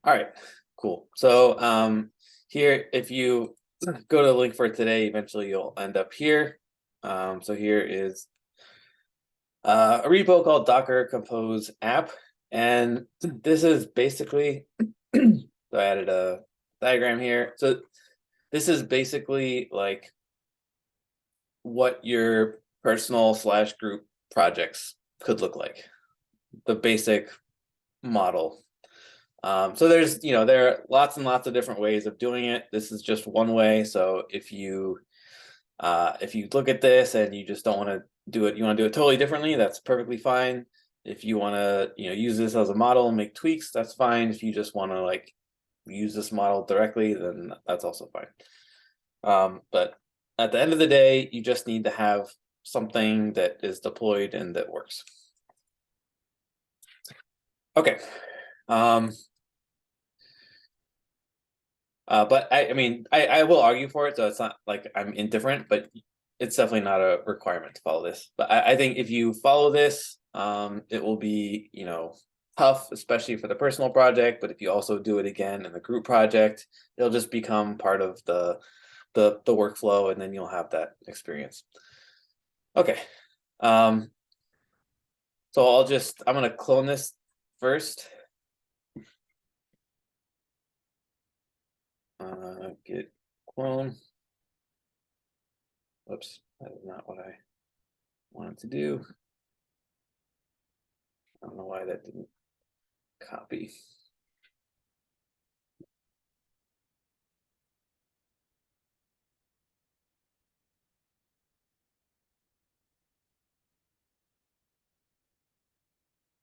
All right, cool. So here, if you go to the link for today, eventually you'll end up here. So here is a repo called Docker Compose app. And this is basically, so I added a diagram here. So this is basically like what your personal / group projects could look like, the basic model. So there's, there are lots and lots of different ways of doing it. This is just one way. So if you look at this and you just don't want to do it, you want to do it totally differently, that's perfectly fine. If you want to, use this as a model and make tweaks, that's fine. If you just want to like use this model directly, then that's also fine. But at the end of the day, you just need to have something that is deployed and that works. Okay. But I mean, I will argue for it, so it's not like I'm indifferent, but it's definitely not a requirement to follow this. But I think if you follow this, it will be, tough, especially for the personal project. But if you also do it again in the group project, it'll just become part of the workflow, and then you'll have that experience. Okay. So I'm gonna clone this first. Git clone. Whoops, that is not what I wanted to do. I don't know why that didn't copy.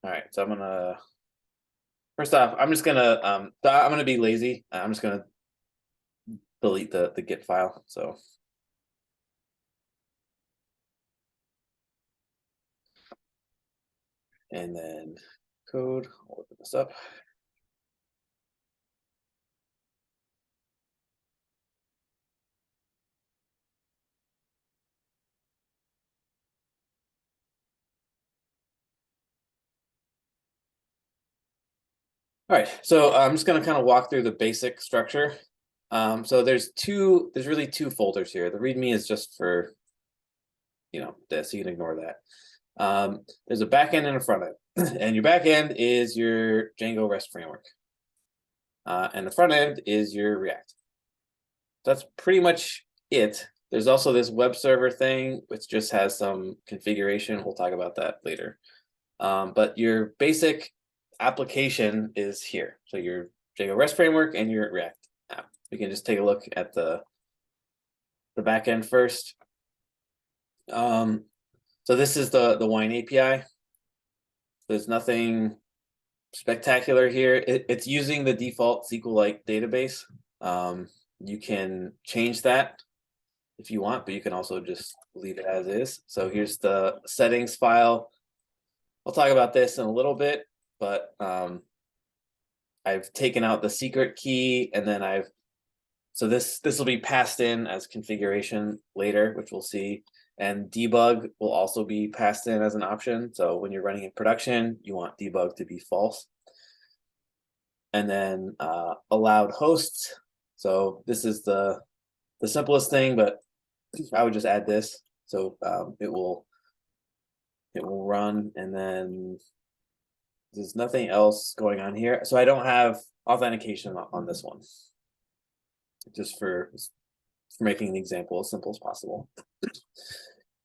All right, so first off, I'm gonna be lazy. I'm just gonna delete the Git file. So and then code, I'll open this up. All right, so I'm just gonna kind of walk through the basic structure. So there's really two folders here. The README is just for, this, you can ignore that. There's a backend and a front end, and your backend is your Django REST framework, and the front end is your React. That's pretty much it. There's also this web server thing, which just has some configuration. We'll talk about that later. But your basic application is here. So your Django REST framework and your React app. We can just take a look at the backend first. So this is the Wine API. There's nothing spectacular here. It's using the default SQLite database. You can change that if you want, but you can also just leave it as is. So here's the settings file. I'll talk about this in a little bit, but I've taken out the secret key, and then so this will be passed in as configuration later, which we'll see. And debug will also be passed in as an option. So when you're running in production, you want debug to be false. And then allowed hosts. So this is the simplest thing, but I would just add this. So it will run, and then there's nothing else going on here. So I don't have authentication on this one, just for making the example as simple as possible.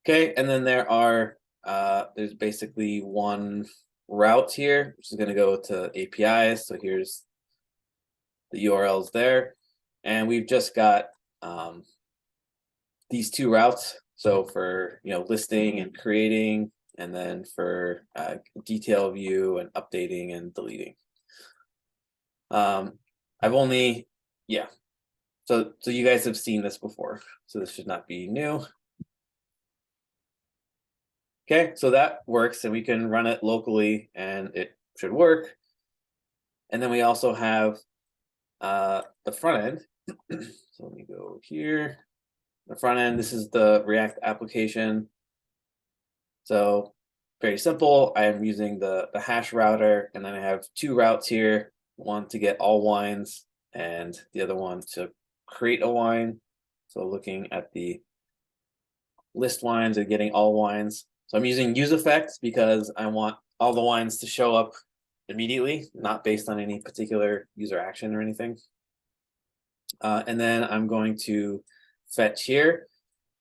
Okay, and then there's basically one route here, which is going to go to APIs. So here's the URLs there, and we've just got these two routes. So for listing and creating, and then for detail view and updating and deleting. So you guys have seen this before, so this should not be new. Okay, so that works, and we can run it locally, and it should work. And then we also have the front end. So let me go here. The front end, this is the React application. So very simple. I am using the hash router, and then I have two routes here. one to get all wines and the other one to create a wine. So looking at the list wines and getting all wines. So I'm using use effects because I want all the wines to show up immediately, not based on any particular user action or anything. And then I'm going to fetch here.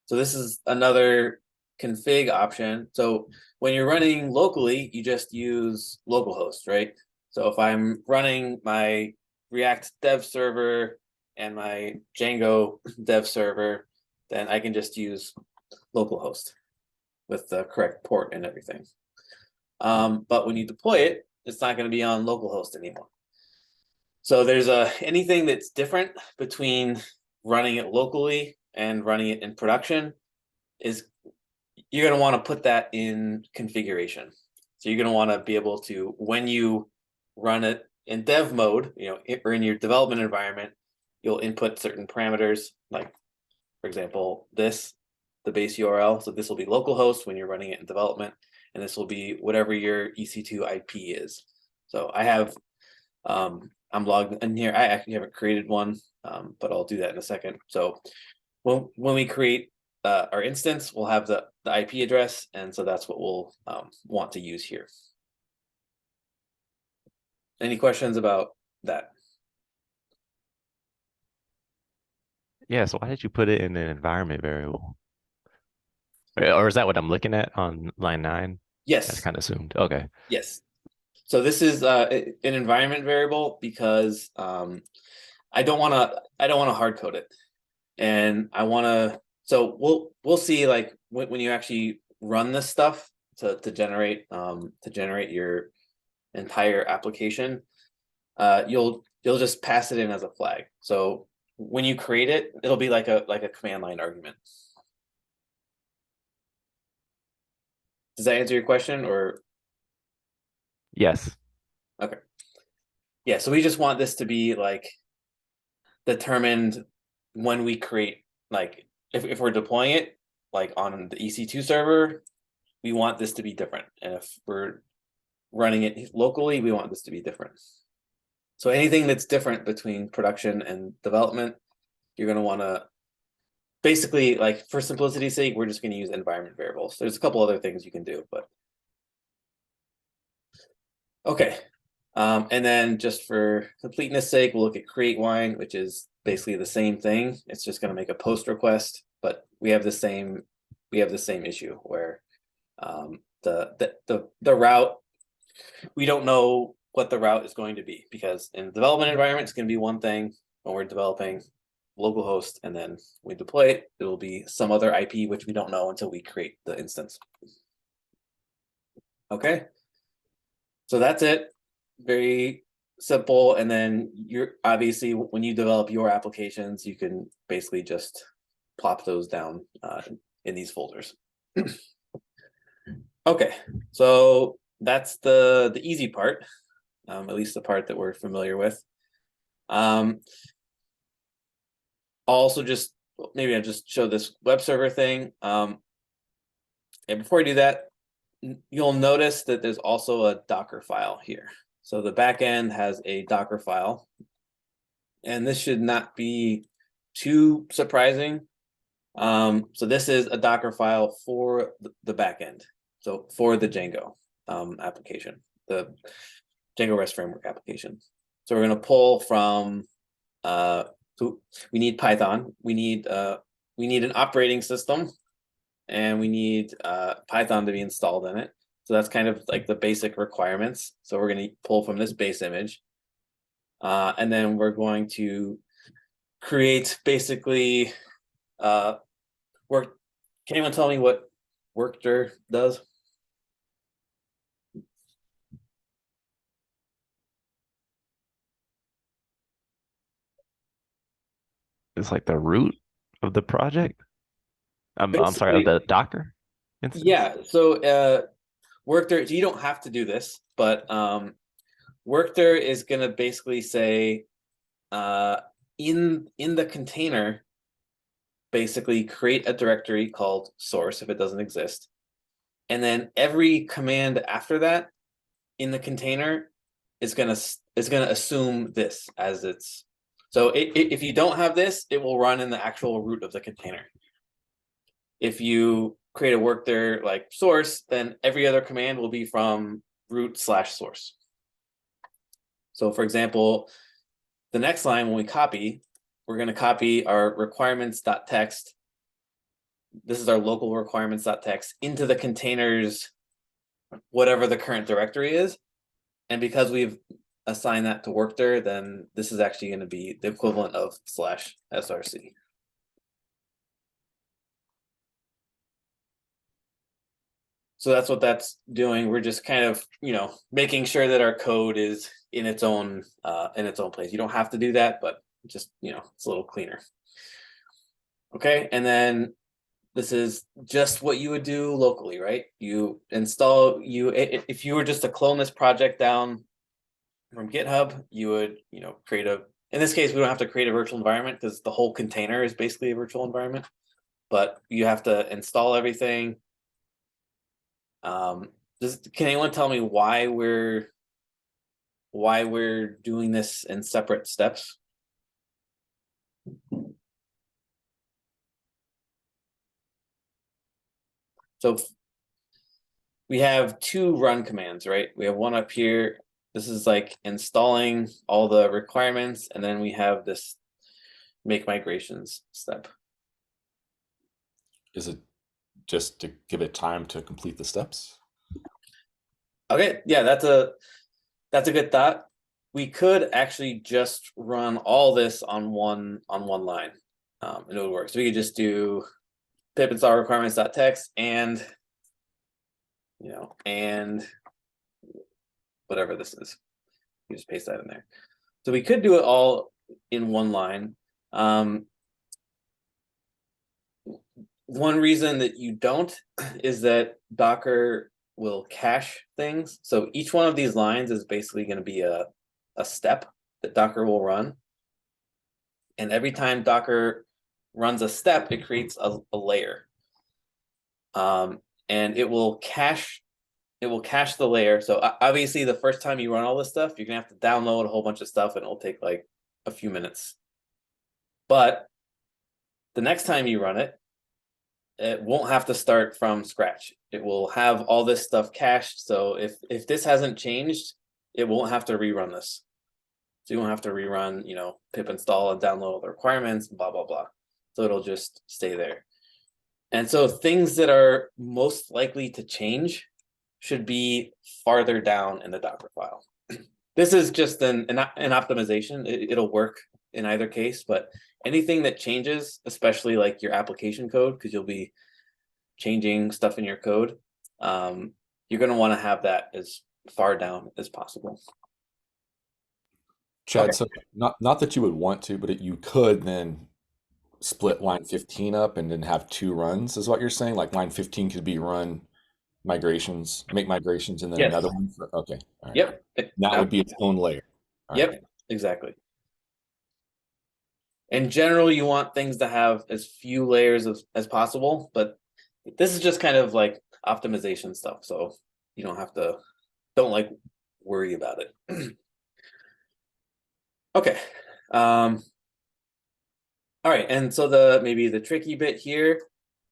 So this is another config option. So when you're running locally, you just use localhost, right? So if I'm running my React dev server and my Django dev server, then I can just use localhost with the correct port and everything. But when you deploy it, it's not going to be on localhost anymore. So there's anything that's different between running it locally and running it in production is you're going to want to put that in configuration. So you're going to want to be able to, when you run it in dev mode, or in your development environment, you'll input certain parameters, like, for example, the base URL. So this will be localhost when you're running it in development, and this will be whatever your EC2 IP is. So I have, I'm logged in here. I actually haven't created one, but I'll do that in a second. So when we create our instance, we'll have the IP address, and so that's what we'll want to use here. Any questions about that? Yeah, so why did you put it in an environment variable? Or is that what I'm looking at on line 9? That's Yes. kind of assumed. Okay. Yes. So this is an environment variable because I don't want to hard code it, and I want to. So we'll see, like when you actually run this stuff to generate your entire application, you'll just pass it in as a flag. So when you create it, it'll be like a command line argument. Does that answer your question? Or Yes. okay, yeah. So we just want this to be like determined when we create, like if we're deploying it like on the EC2 server, we want this to be different, and if we're running it locally, we want this to be different. So anything that's different between production and development, you're going to want to basically, like, for simplicity's sake, we're just going to use environment variables. There's a couple other things you can do, but okay. And then just for completeness sake, we'll look at create wine, which is basically the same thing. It's just going to make a post request, but we have the same issue where the route, we don't know what the route is going to be, because in the development environment, it's going to be one thing. When we're developing localhost and then we deploy it, it will be some other IP, which we don't know until we create the instance. Okay. So that's it. Very simple. And then you're obviously, when you develop your applications, you can basically just plop those down in these folders. Okay, so that's the easy part, at least the part that we're familiar with. I'll also just, maybe I'll just show this web server thing. And before I do that, you'll notice that there's also a Docker file here. So the backend has a Docker file, and this should not be too surprising. So this is a Docker file for the backend. So for the Django application, the Django REST framework application. So we're going to pull from, so we need Python, we need an operating system, and we need Python to be installed in it. So that's kind of like the basic requirements. So we're going to pull from this base image. And then we're going to create basically work. Can anyone tell me what workdir does? It's like the root of the project. I'm sorry, of Basically, the Docker instance. yeah. So workdir, you don't have to do this, but workdir is going to basically say in the container, basically create a directory called source if it doesn't exist, and then every command after that in the container is going to it's going to assume this as its. So if you don't have this, it will run in the actual root of the container. If you create a work there like source, then every other command will be from root/source. So for example, the next line when we copy, we're going to copy our requirements.txt. This is our local requirements.txt into the containers, whatever the current directory is. And because we've assigned that to work there, then this is actually going to be the equivalent of /src. So that's what that's doing. We're just kind of, making sure that our code is in its own place. You don't have to do that, but just, it's a little cleaner. Okay, and then this is just what you would do locally, right? You install if you were just to clone this project down from GitHub, you would, create in this case, we don't have to create a virtual environment because the whole container is basically a virtual environment, but you have to install everything. Can anyone tell me why we're doing this in separate steps? So we have two run commands, right? We have one up here. This is like installing all the requirements, and then we have this make migrations step. Is it just to give it time to complete the steps? Okay, yeah, that's a good thought. We could actually just run all this on one line, and it would work. So we could just do pip install requirements.txt and and whatever this is. You just paste that in there. So we could do it all in one line. One reason that you don't is that Docker will cache things. So each one of these lines is basically going to be a step that Docker will run. And every time Docker runs a step, it creates a layer. And it will cache the layer. So obviously the first time you run all this stuff, you're gonna have to download a whole bunch of stuff and it'll take like a few minutes. But the next time you run it, it won't have to start from scratch. It will have all this stuff cached. So if this hasn't changed, it won't have to rerun this. So you won't have to rerun, pip install and download all the requirements, blah, blah, blah. So it'll just stay there. And so things that are most likely to change should be farther down in the Docker file. This is just an optimization. It'll work in either case, but anything that changes, especially like your application code, because you'll be changing stuff in your code, you're going to want to have that as far down as possible. Chad, so not that you would want to, but you could then split line 15 up and then have two runs, is what you're saying? Like line 15 could be run migrations, make migrations, and then Yes. another one for, okay. All right. Yep. That would be its own layer. All yep, right. Exactly. In general, you want things to have as few layers as possible, but this is just kind of like optimization stuff, so you don't like worry about it. Okay. All right, and so maybe the tricky bit here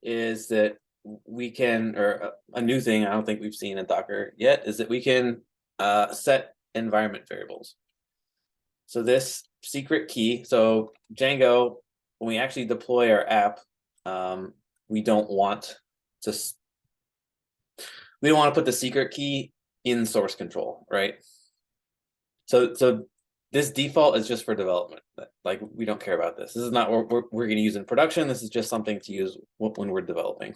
is that we can, or a new thing I don't think we've seen in Docker yet, is that we can set environment variables. So this secret key, so Django, when we actually deploy our app, we don't want to put the secret key in source control, right? So this default is just for development. Like, we don't care about this. This is not what we're going to use in production. This is just something to use when we're developing.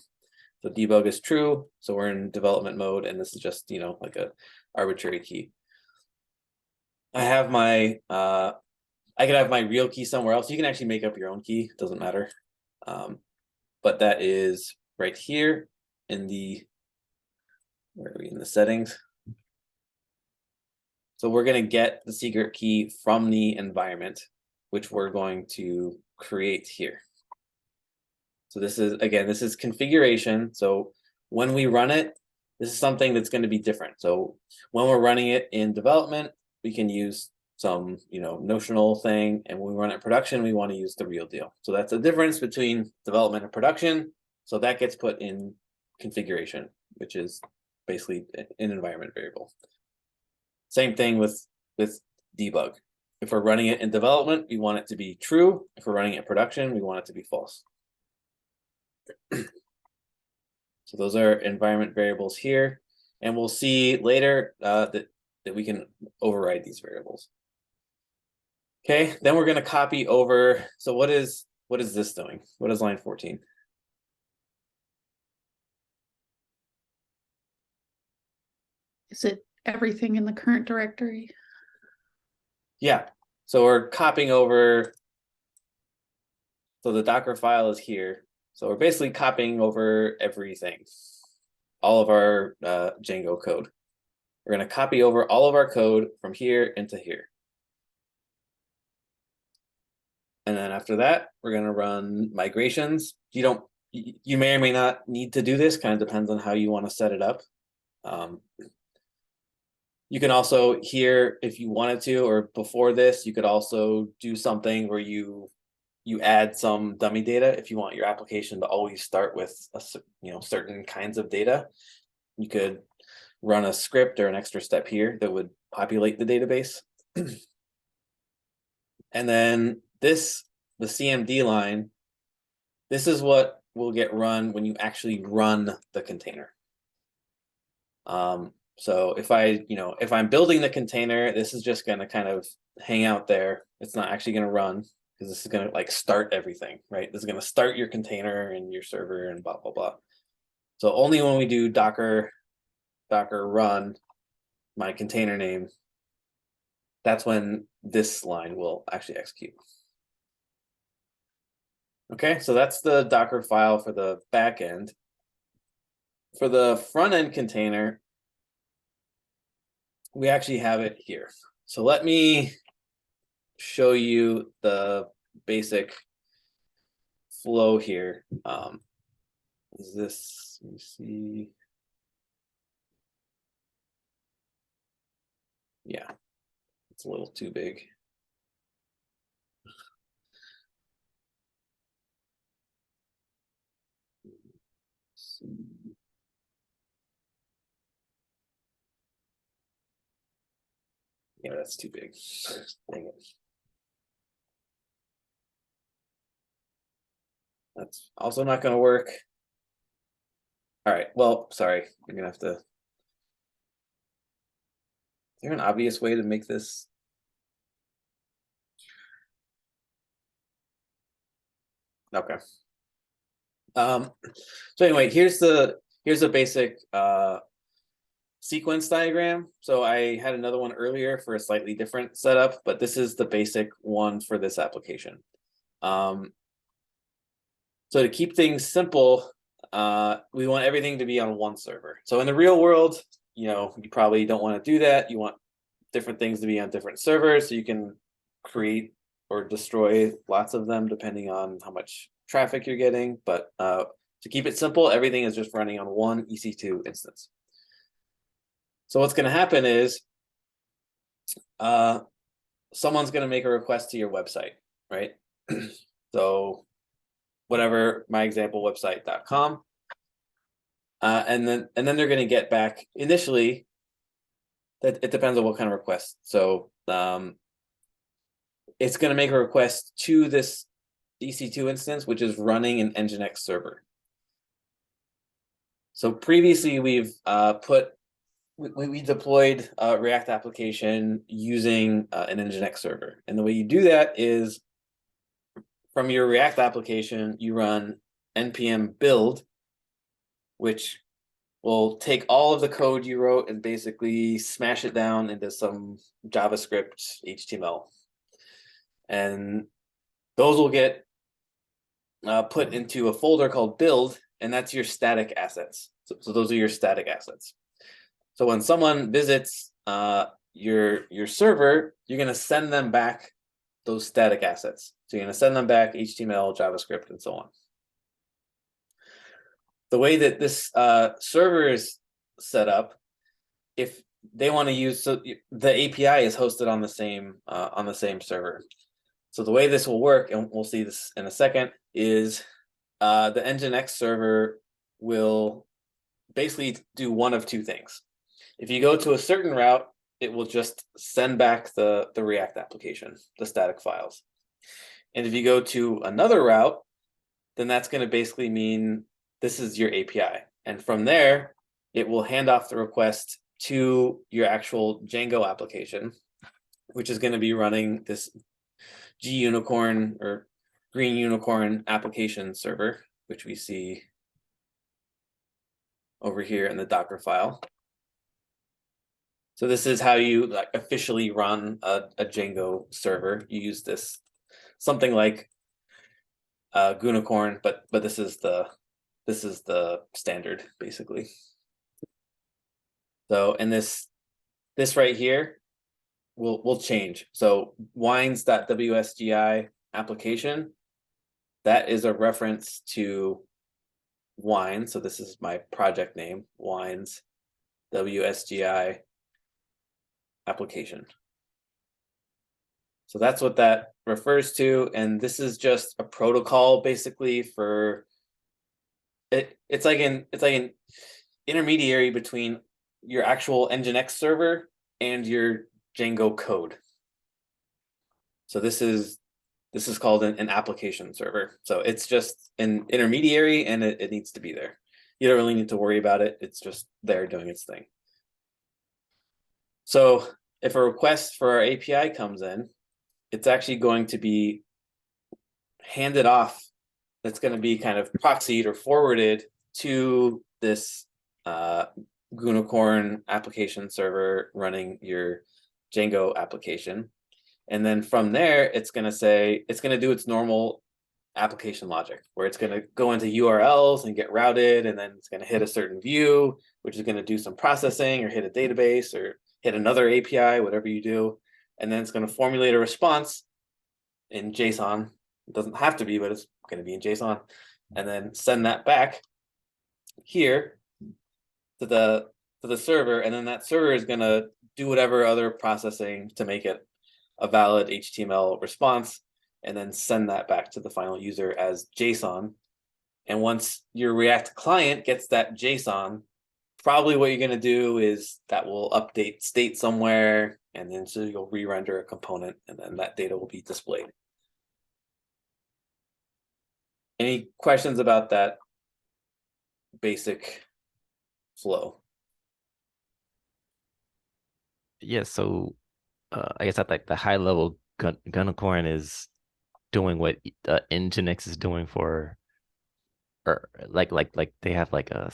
So debug is true. So we're in development mode, and this is just, like a arbitrary key. I have my, I could have my real key somewhere else. You can actually make up your own key. It doesn't matter. But that is right here in where are we in the settings? So we're going to get the secret key from the environment, which we're going to create here. So this is configuration. So when we run it, this is something that's going to be different. So when we're running it in development, we can use some, you know, notional thing, and when we run it in production, we want to use the real deal. So that's the difference between development and production. So that gets put in configuration, which is basically an environment variable. Same thing with debug. If we're running it in development, we want it to be true. If we're running it in production, we want it to be false. So those are environment variables here, and we'll see later that we can override these variables. Okay, then we're going to copy over. So what is this doing? What is line 14? Is it everything in the current directory? Yeah, so we're copying over. So the Docker file is here. So we're basically copying over everything, all of our Django code. We're going to copy over all of our code from here into here. And then after that, we're going to run migrations. You may or may not need to do this, kind of depends on how you want to set it up. You can also here, if you wanted to, or before this, you could also do something where you add some dummy data. If you want your application to always start with certain kinds of data, you could run a script or an extra step here that would populate the database. And then the CMD line, this is what will get run when you actually run the container. So if I'm building the container, this is just going to kind of hang out there. It's not actually going to run, because this is going to like start everything, right? This is going to start your container and your server and blah, blah, blah. So only when we do Docker run my container name, that's when this line will actually execute. Okay, so that's the Docker file for the back end. For the front end container, we actually have it here. So let me show you the basic flow here. Is this, let me see. Yeah, it's a little too big. Yeah, that's too big. Dang it. That's also not going to work. All right, well, sorry. You're going to have to. Is there an obvious way to make this? Okay. So anyway, here's the basic sequence diagram. So I had another one earlier for a slightly different setup, but this is the basic one for this application. So to keep things simple, we want everything to be on one server. So in the real world, you probably don't want to do that. You want different things to be on different servers, so you can create or destroy lots of them depending on how much traffic you're getting. But to keep it simple, everything is just running on one EC2 instance. So what's going to happen is someone's going to make a request to your website, right? So whatever, my example website.com. And then they're going to get back initially. That it depends on what kind of request. So it's going to make a request to this EC2 instance, which is running an Nginx server. So previously we've we deployed a React application using an Nginx server. And the way you do that is from your React application, you run npm build, which will take all of the code you wrote and basically smash it down into some JavaScript, HTML. And those will get put into a folder called build, and that's your static assets. So those are your static assets. So when someone visits your server, you're going to send them back those static assets. So you're going to send them back HTML, JavaScript, and so on. The way that this server is set up, if they want to use, so the API is hosted on the same server. So the way this will work, and we'll see this in a second, is the Nginx server will basically do one of two things. If you go to a certain route, it will just send back the React application, the static files. And if you go to another route, then that's going to basically mean this is your API. And from there, it will hand off the request to your actual Django application, which is going to be running this G unicorn or green unicorn application server, which we see over here in the Docker file. So this is how you like officially run a Django server. You use this something like Gunicorn, but this is the standard basically. So and this right here will change. So wines.wsgi application, that is a reference to wine. So this is my project name, wines WSGI application. So that's what that refers to, and this is just a protocol basically for it. It's like an intermediary between your actual Nginx server and your Django code. So this is called an application server. So it's just an intermediary, and it needs to be there. You don't really need to worry about it. It's just there doing its thing. So if a request for our API comes in, it's actually going to be handed off. That's going to be kind of proxied or forwarded to this Gunicorn application server running your Django application. And then from there, it's going to do its normal application logic, where it's going to go into URLs and get routed, and then it's going to hit a certain view, which is going to do some processing or hit a database or hit another API, whatever you do. And then it's going to formulate a response in JSON. It doesn't have to be, but it's going to be in JSON, and then send that back here to the server, and then that server is going to do whatever other processing to make it a valid HTML response, and then send that back to the final user as JSON. And once your React client gets that JSON, probably what you're going to do is that will update state somewhere, and then so you'll re-render a component, and then that data will be displayed. Any questions about that basic flow? Yeah, so I guess at like the high level, Gunicorn is doing what Nginx is doing for, or like they have like a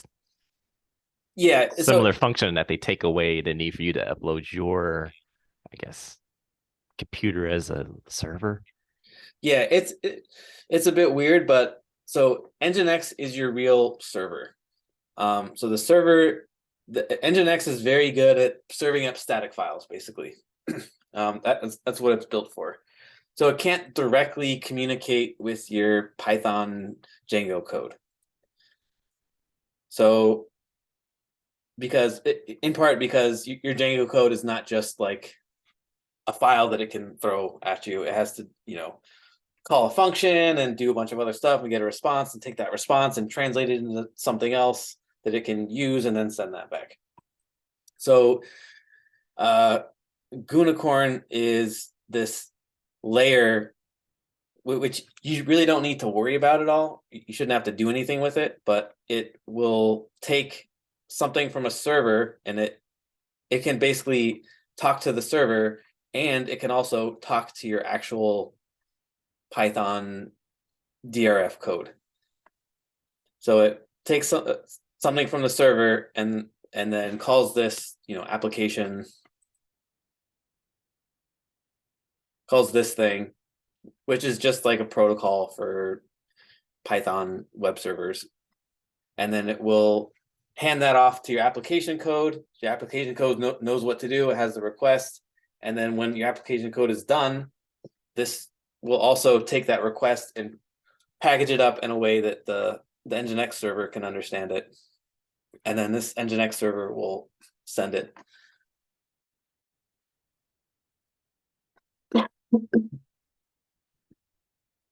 similar function that they take away the need for you to upload your, I guess, computer as a server. Yeah, it's a bit weird, but so Nginx is your real server. So the Nginx is very good at serving up static files, basically. That's what it's built for. So it can't directly communicate with your Python Django code. So in part because your Django code is not just like a file that it can throw at you. It has to, call a function and do a bunch of other stuff and get a response and take that response and translate it into something else that it can use and then send that back. So Gunicorn is this layer which you really don't need to worry about at all. You shouldn't have to do anything with it, but it will take something from a server, and it can basically talk to the server, and it can also talk to your actual Python DRF code. So it takes something from the server and then calls this, application, calls this thing, which is just like a protocol for Python web servers. And then it will hand that off to your application code. Your application code knows what to do. It has the request. And then when your application code is done, this will also take that request and package it up in a way that the Nginx server can understand it. And then this Nginx server will send it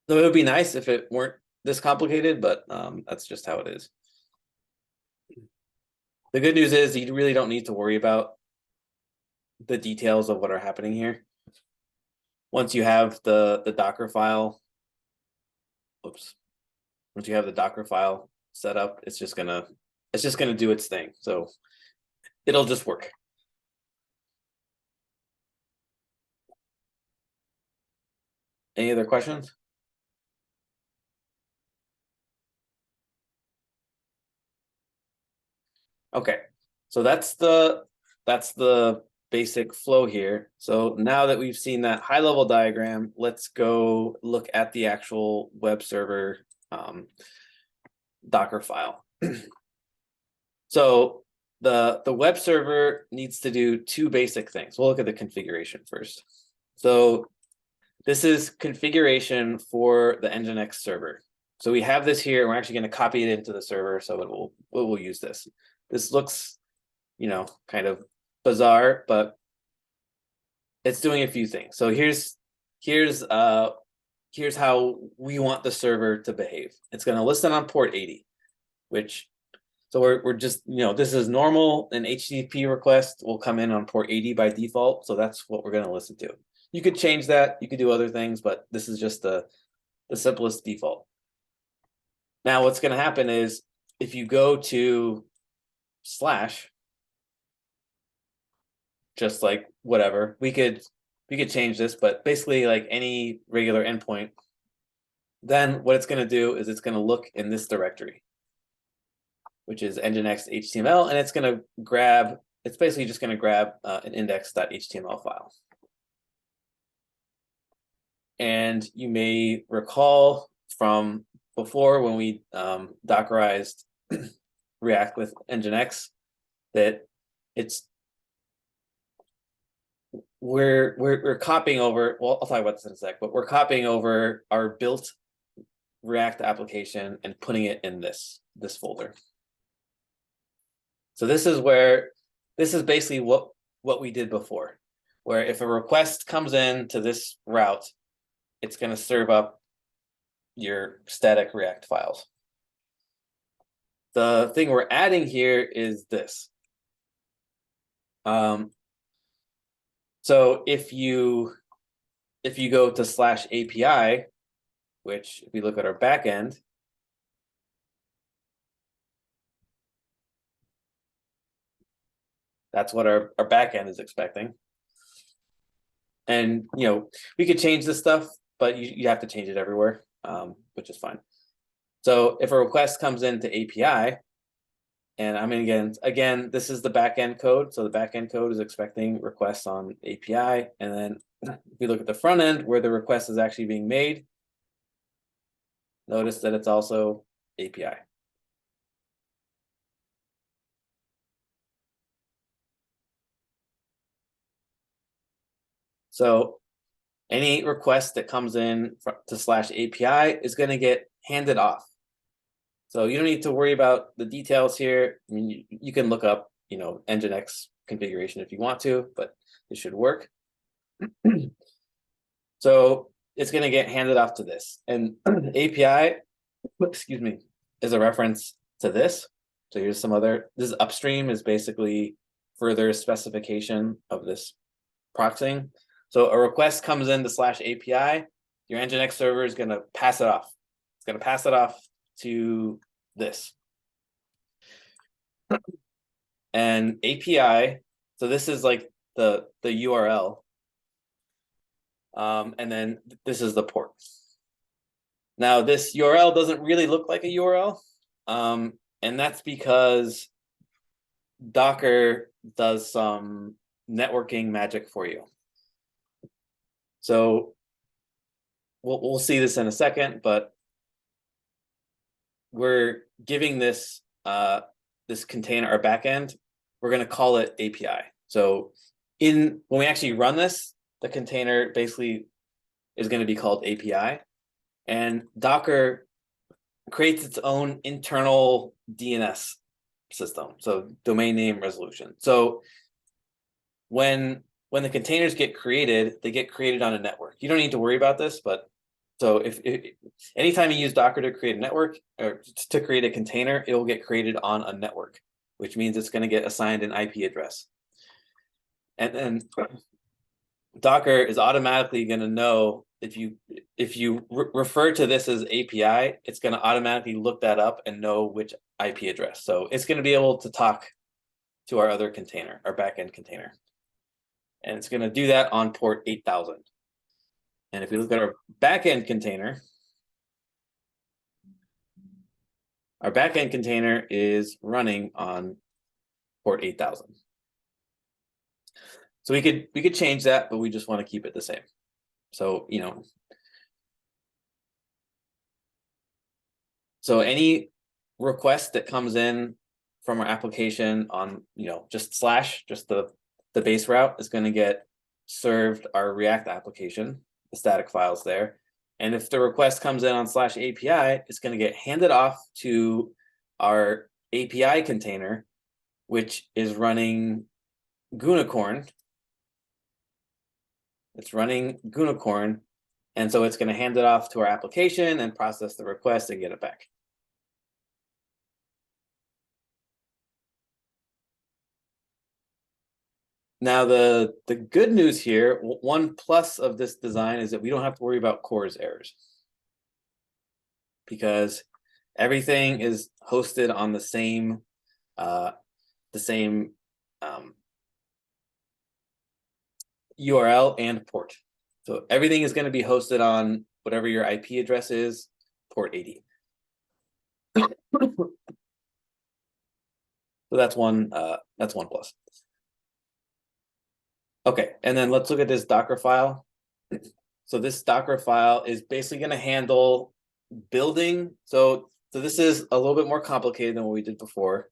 So it would be nice if it weren't this complicated, but that's just how it is. The good news is you really don't need to worry about the details of what are happening here. Once you have the Docker file, oops. Once you have the Docker file set up, it's just gonna do its thing. So it'll just work. Any other questions? Okay, so that's the basic flow here. So now that we've seen that high level diagram, let's go look at the actual web server Docker file. So the web server needs to do two basic things. We'll look at the configuration first. So this is configuration for the Nginx server. So we have this here. We're actually going to copy it into the server, so it will use this. This looks, kind of bizarre, but it's doing a few things. So here's how we want the server to behave. It's going to listen on port 80, which, so we're just, this is normal. An HTTP request will come in on port 80 by default. So that's what we're going to listen to. You could change that. You could do other things, but this is just the simplest default. Now, what's going to happen is if you go to /, just like whatever, we could change this, but basically like any regular endpoint, then what it's going to do is it's going to look in this directory, which is nginx HTML, and it's going to grab, it's basically just going to grab an index.html file. And you may recall from before when we Dockerized React with Nginx that we're copying over, well, I'll talk about this in a sec, but we're copying over our built React application and putting it in this folder. So this is basically what we did before, where if a request comes in to this route, it's going to serve up your static React files. The thing we're adding here is this. So if you go to /API, which if we look at our backend, that's what our backend is expecting. And we could change this stuff, but you have to change it everywhere, which is fine. So if a request comes into API, and I mean, again, this is the backend code. So the backend code is expecting requests on API. And then if we look at the front end where the request is actually being made, notice that it's also API. So any request that comes in to /API is going to get handed off. So you don't need to worry about the details here. I mean, you can look up, Nginx configuration if you want to, but it should work. So it's going to get handed off to this. And API, excuse me, is a reference to this. So here's some other, this upstream is basically further specification of this proxying. So a request comes into /API, your Nginx server is going to pass it off. It's going to pass it off to this. And API, so this is like the URL. And then this is the port. Now this URL doesn't really look like a URL. And that's because Docker does some networking magic for you. So we'll see this in a second, but we're giving this this container our backend. We're going to call it API. So when we actually run this, the container basically is going to be called API, and Docker creates its own internal DNS system, so domain name resolution. So when the containers get created, they get created on a network. You don't need to worry about this, but So if anytime you use Docker to create a network or to create a container, it will get created on a network, which means it's going to get assigned an IP address. And then Docker is automatically going to know if you refer to this as API, it's going to automatically look that up and know which IP address. So it's going to be able to talk to our other container, our backend container. And it's going to do that on port 8000. And if we look at our backend container, our backend container is running on port 8000. So we could change that, but we just want to keep it the same. So, so any request that comes in from our application on, just the base route is going to get served our React application, the static files there. And if the request comes in on /API, it's going to get handed off to our API container, which is running Gunicorn. It's running Gunicorn. And so it's going to hand it off to our application and process the request and get it back. Now, the good news here, one plus of this design is that we don't have to worry about CORS errors, because everything is hosted on the same URL and port. So everything is going to be hosted on whatever your IP address is, port 80. So that's one plus. Okay, and then let's look at this Docker file. So this Docker file is basically going to handle building. So this is a little bit more complicated than what we did before,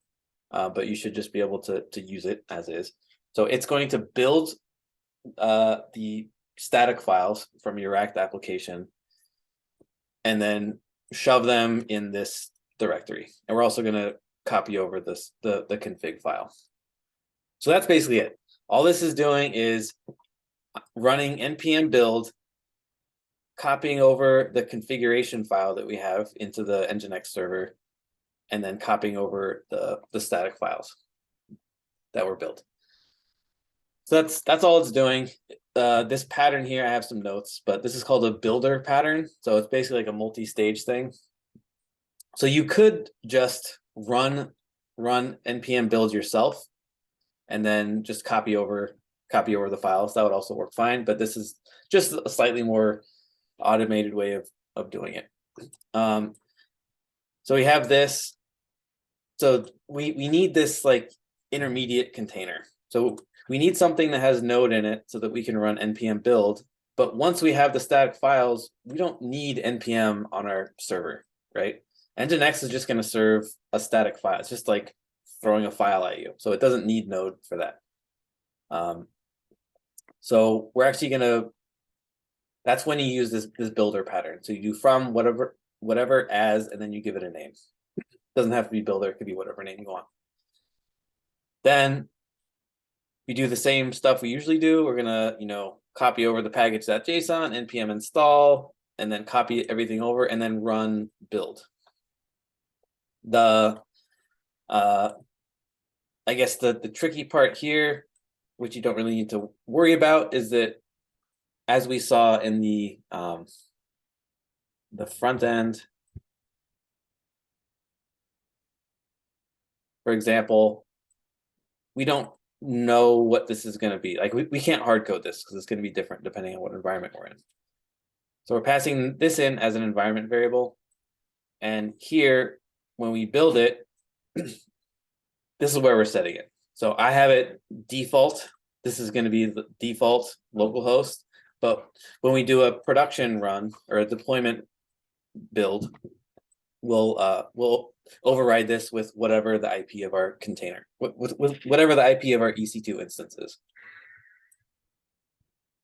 but you should just be able to use it as is. So it's going to build the static files from your React application and then shove them in this directory. And we're also going to copy over the config file. So that's basically it. All this is doing is running npm build, copying over the configuration file that we have into the Nginx server, and then copying over the static files that were built. So that's all it's doing. This pattern here, I have some notes, but this is called a builder pattern. So it's basically like a multi-stage thing. So you could just run npm build yourself and then just copy over the files. That would also work fine, but this is just a slightly more automated way of doing it. So we have this. So we need this like intermediate container. So we need something that has Node in it so that we can run npm build. But once we have the static files, we don't need npm on our server, right? Nginx is just going to serve a static file. It's just like throwing a file at you. So it doesn't need Node for that. So we're actually going to, that's when you use this builder pattern. So you do from whatever as, and then you give it a name. It doesn't have to be builder. It could be whatever name you want. Then we do the same stuff we usually do. We're going to, copy over the package.json, npm install, and then copy everything over and then run build. I guess the tricky part here, which you don't really need to worry about, is that as we saw in the front end, for example, we don't know what this is going to be. Like we can't hard code this because it's going to be different depending on what environment we're in. So we're passing this in as an environment variable. And here, when we build it, this is where we're setting it. So I have it default. This is going to be the default localhost. But when we do a production run or a deployment build, we'll override this with whatever the IP of our container, with whatever the IP of our EC2 instance is.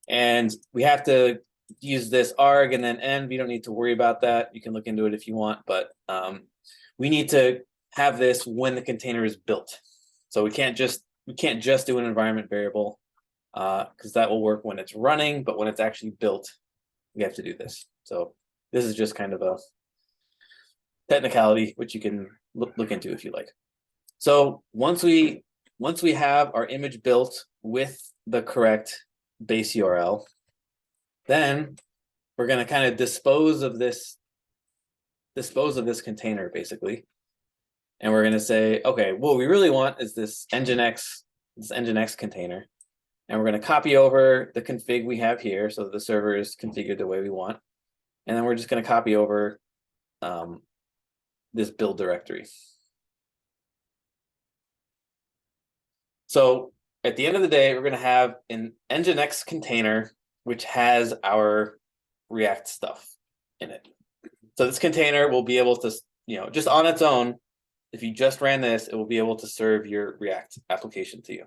And we have to use this arg and then end. We don't need to worry about that. You can look into it if you want, but we need to have this when the container is built. So we can't just do an environment variable because that will work when it's running, but when it's actually built, we have to do this. So This is just kind of a technicality, which you can look into if you like. So once we have our image built with the correct base URL, then we're going to kind of dispose of this container basically. And we're going to say, okay, what we really want is this Nginx container. And we're going to copy over the config we have here so that the server is configured the way we want. And then we're just going to copy over this build directory. So at the end of the day, we're going to have an Nginx container, which has our React stuff in it. So this container will be able to, just on its own, if you just ran this, it will be able to serve your React application to you.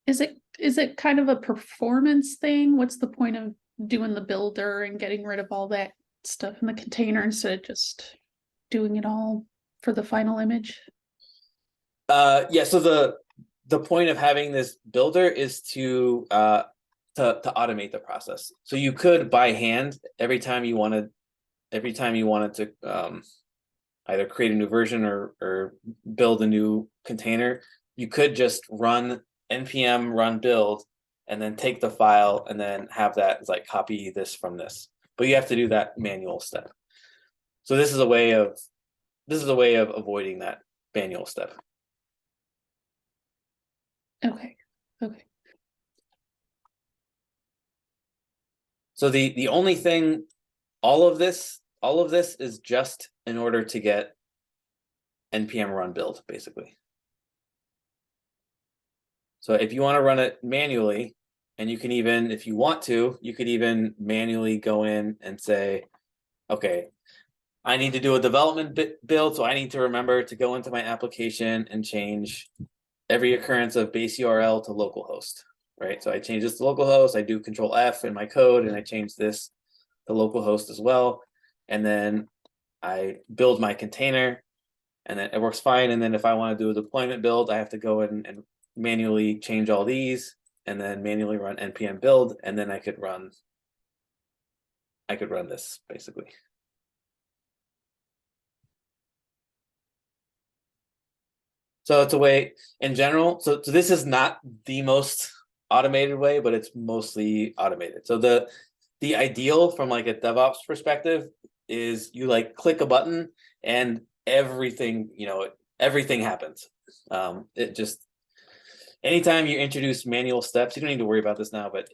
Is it kind of a performance thing? What's the point of doing the builder and getting rid of all that stuff in the container instead of just doing it all for the final image? Yeah, so the point of having this builder is to automate the process. So you could by hand every time you wanted to either create a new version or build a new container, you could just run npm run build and then take the file and then have that like copy this from this. But you have to do that manual step. So this is a way of avoiding that manual step. Okay. So the only thing, all of this is just in order to get npm run build, basically. So if you want to run it manually, and you can even, if you want to, you could even manually go in and say, okay, I need to do a development build, so I need to remember to go into my application and change every occurrence of base URL to localhost, right? So I change this to localhost, I do Control F in my code, and I change this to localhost as well. And then I build my container, and then it works fine. And then if I want to do a deployment build, I have to go in and manually change all these, and then manually run npm build, and then I could run this basically. So it's a way in general. So this is not the most automated way, but it's mostly automated. So the ideal from like a DevOps perspective is you like click a button and everything happens. It just, anytime you introduce manual steps, you don't need to worry about this now, but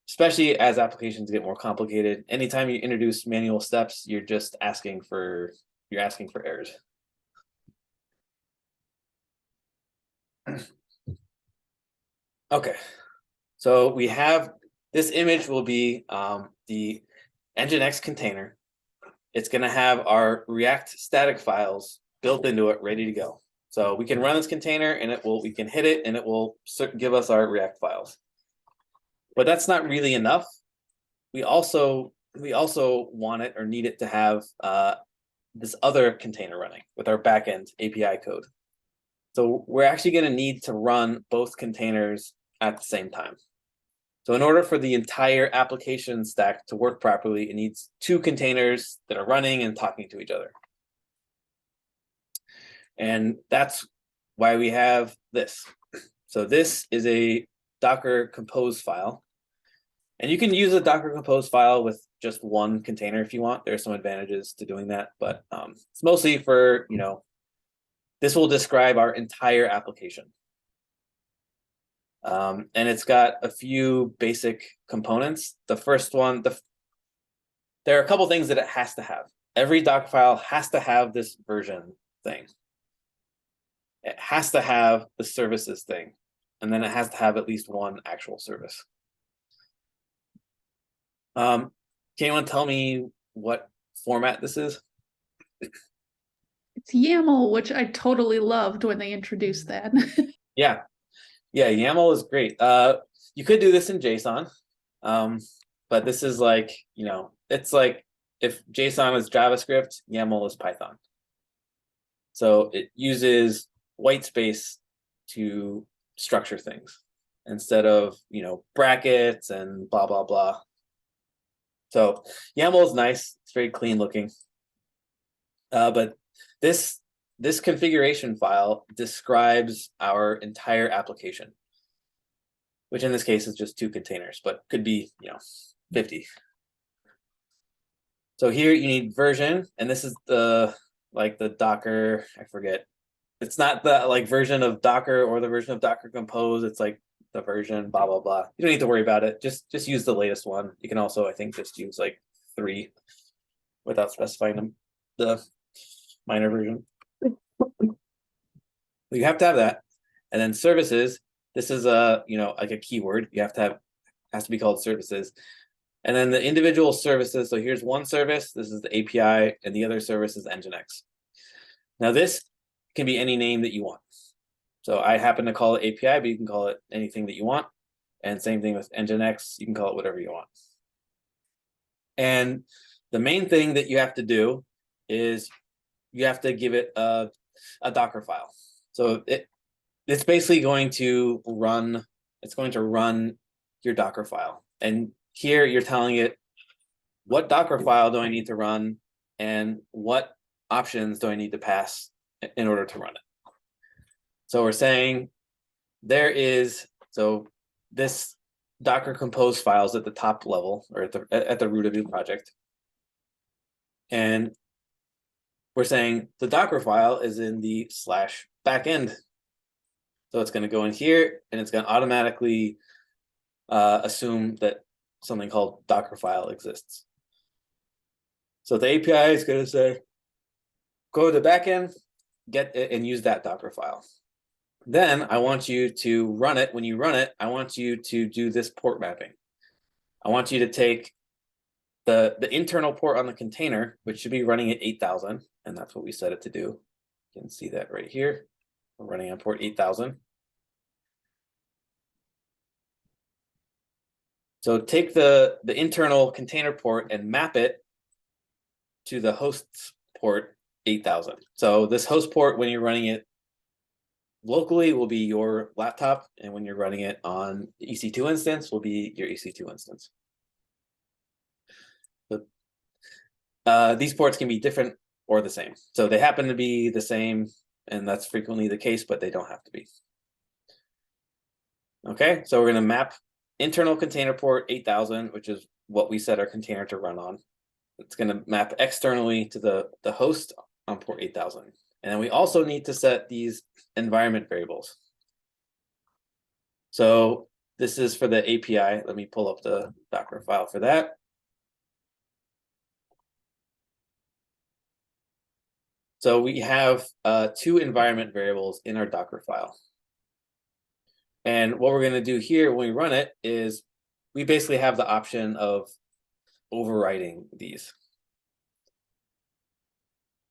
especially as applications get more complicated, anytime you introduce manual steps, you're just asking for errors. Okay, so we have this image will be the Nginx container. It's going to have our React static files built into it, ready to go. So we can run this container, and we can hit it, and it will give us our React files. But that's not really enough. We also want it or need it to have this other container running with our backend API code. So we're actually going to need to run both containers at the same time. So in order for the entire application stack to work properly, it needs two containers that are running and talking to each other. And that's why we have this. So this is a Docker Compose file. And you can use a Docker Compose file with just one container if you want. There are some advantages to doing that, but it's mostly for, this will describe our entire application. And it's got a few basic components. The first one, there are a couple things that it has to have. Every Docker file has to have this version thing. It has to have the services thing. And then it has to have at least one actual service. Can anyone tell me what format this is? It's YAML, which I totally loved when they introduced that. Yeah, YAML is great. You could do this in JSON, but this is like, it's like if JSON is JavaScript, YAML is Python. So it uses white space to structure things instead of, brackets and blah, blah, blah. So YAML is nice. It's very clean looking. But this configuration file describes our entire application, which in this case is just 2 containers, but could be, 50. So here you need version, and this is the Docker, I forget. It's not the version of Docker or the version of Docker Compose. It's like the version, blah, blah, blah. You don't need to worry about it. Just use the latest one. You can also, I think, just use 3 without specifying the minor version. You have to have that. And then services, this is a keyword. You have to have, has to be called services. And then the individual services. So here's one service. This is the API, and the other service is Nginx. Now this can be any name that you want. So I happen to call it API, but you can call it anything that you want. And same thing with Nginx. You can call it whatever you want. And the main thing that you have to do is you have to give it a Docker file. So it's basically going to run. It's going to run your Docker file. And here you're telling it what Docker file do I need to run and what options do I need to pass in order to run it. So we're saying this Docker Compose file is at the top level, or at the root of your project. And we're saying the Docker file is in the /backend. So it's going to go in here, and it's going to automatically assume that something called Docker file exists. So the API is going to say, go to the backend, get it, and use that Docker file. Then I want you to run it. When you run it, I want you to do this port mapping. I want you to take the internal port on the container, which should be running at 8,000, and that's what we set it to do. You can see that right here. We're running on port 8,000. So take the internal container port and map it to the host's port 8,000. So this host port, when you're running it locally, will be your laptop, and when you're running it on the EC2 instance, will be your EC2 instance. But these ports can be different or the same. So they happen to be the same, and that's frequently the case, but they don't have to be. Okay, so we're going to map internal container port 8,000, which is what we set our container to run on. It's going to map externally to the host on port 8,000. And then we also need to set these environment variables. So this is for the API. Let me pull up the Docker file for that. So we have 2 environment variables in our Docker file. And what we're going to do here when we run it is we basically have the option of overriding these.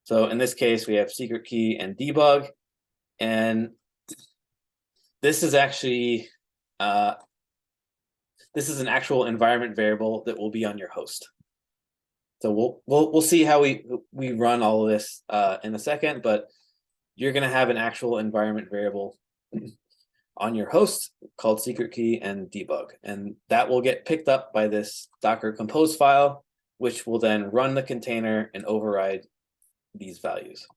So in this case, we have secret key and debug. And this is actually, this is an actual environment variable that will be on your host. So we'll see how we run all of this in a second, but you're going to have an actual environment variable on your host called secret key and debug, and that will get picked up by this Docker Compose file, which will then run the container and override these values.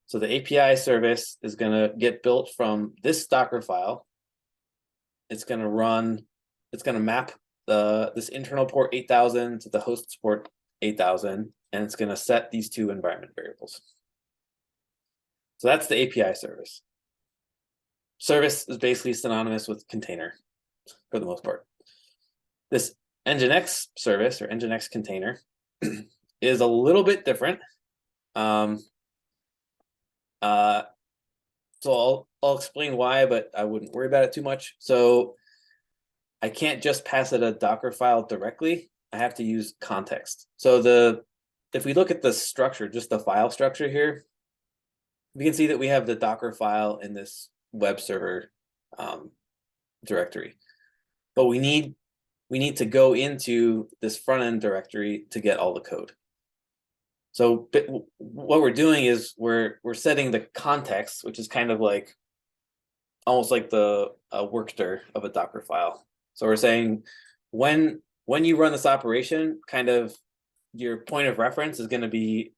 So the API service is going to get built from this Docker file. It's going to map this internal port 8,000 to the host's port 8,000, and it's going to set these 2 environment variables. So that's the API service. Service is basically synonymous with container for the most part. This Nginx service, or Nginx container, is a little bit different. So I'll explain why, but I wouldn't worry about it too much. So I can't just pass it a Docker file directly. I have to use context. So if we look at the structure, just the file structure here, we can see that we have the Docker file in this web server directory, but we need to go into this front end directory to get all the code. So what we're doing is we're setting the context, which is kind of like almost like the workster of a Docker file. So we're saying when when you run this operation, kind of your point of reference is going to be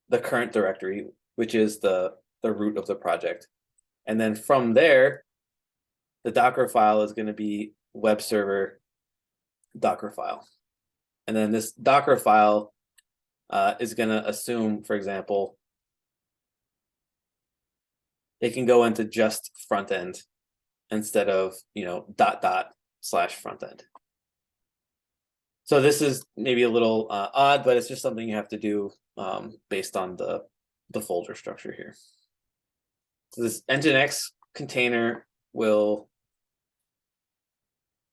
the current directory, which is the root of the project. And then from there, the Docker file is going to be web server Docker file. And then this Docker file is going to assume, for example, it can go into just front end instead of, / front end. So this is maybe a little odd, but it's just something you have to do based on the folder structure here. So this Nginx container will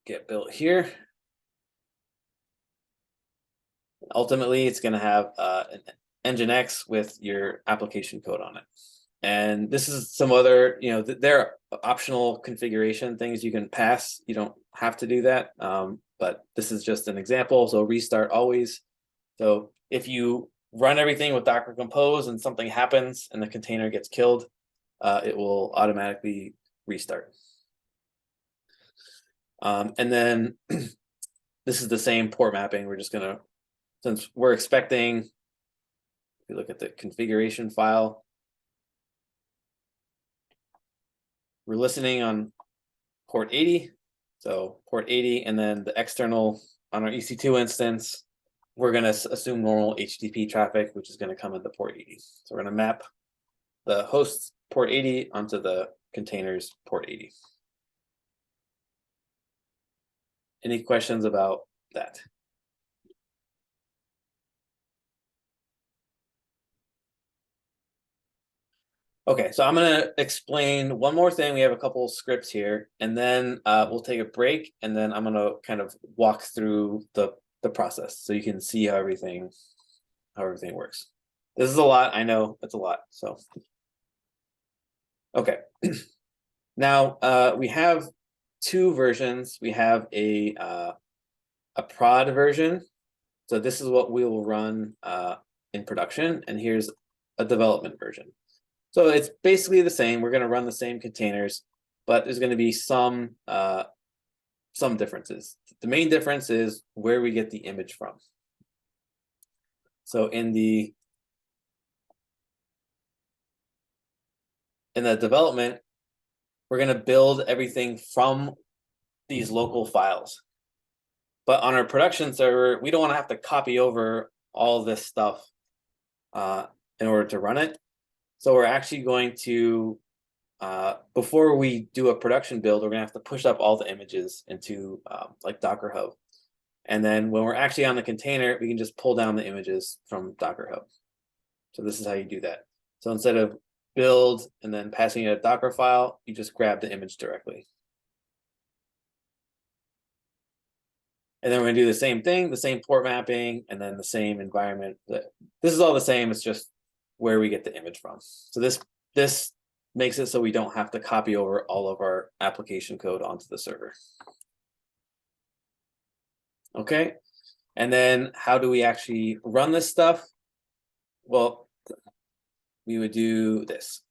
get built here. Ultimately, it's going to have an Nginx with your application code on it. And this is some other, there are optional configuration things you can pass. You don't have to do that, but this is just an example. So restart always. So if you run everything with Docker Compose and something happens and the container gets killed, it will automatically restart. And then this is the same port mapping. We're just going to, since we're expecting, if you look at the configuration file, we're listening on port 80. So port 80, and then the external on our EC2 instance, we're going to assume normal HTTP traffic, which is going to come into port 80. So we're going to map the host port 80 onto the containers port 80. Any questions about that? Okay, so I'm going to explain one more thing. We have a couple of scripts here, and then we'll take a break, and then I'm going to kind of walk through the process so you can see how everything works. This is a lot. I know it's a lot. So, okay. Now we have two versions. We have a prod version. So this is what we will run in production, and here's a development version. So it's basically the same. We're going to run the same containers, but there's going to be some differences. The main difference is where we get the image from. So in the development, we're going to build everything from these local files. But on our production server, we don't want to have to copy over all this stuff in order to run it. So we're actually going to, before we do a production build, we're going to have to push up all the images into like Docker Hub. And then when we're actually on the container, we can just pull down the images from Docker Hub. So this is how you do that. So instead of build and then passing it a Docker file, you just grab the image directly. And then we're going to do the same thing, the same port mapping, and then the same environment. This is all the same. It's just where we get the image from. So this makes it so we don't have to copy over all of our application code onto the server. Okay. And then how do we actually run this stuff? Well, we would do this.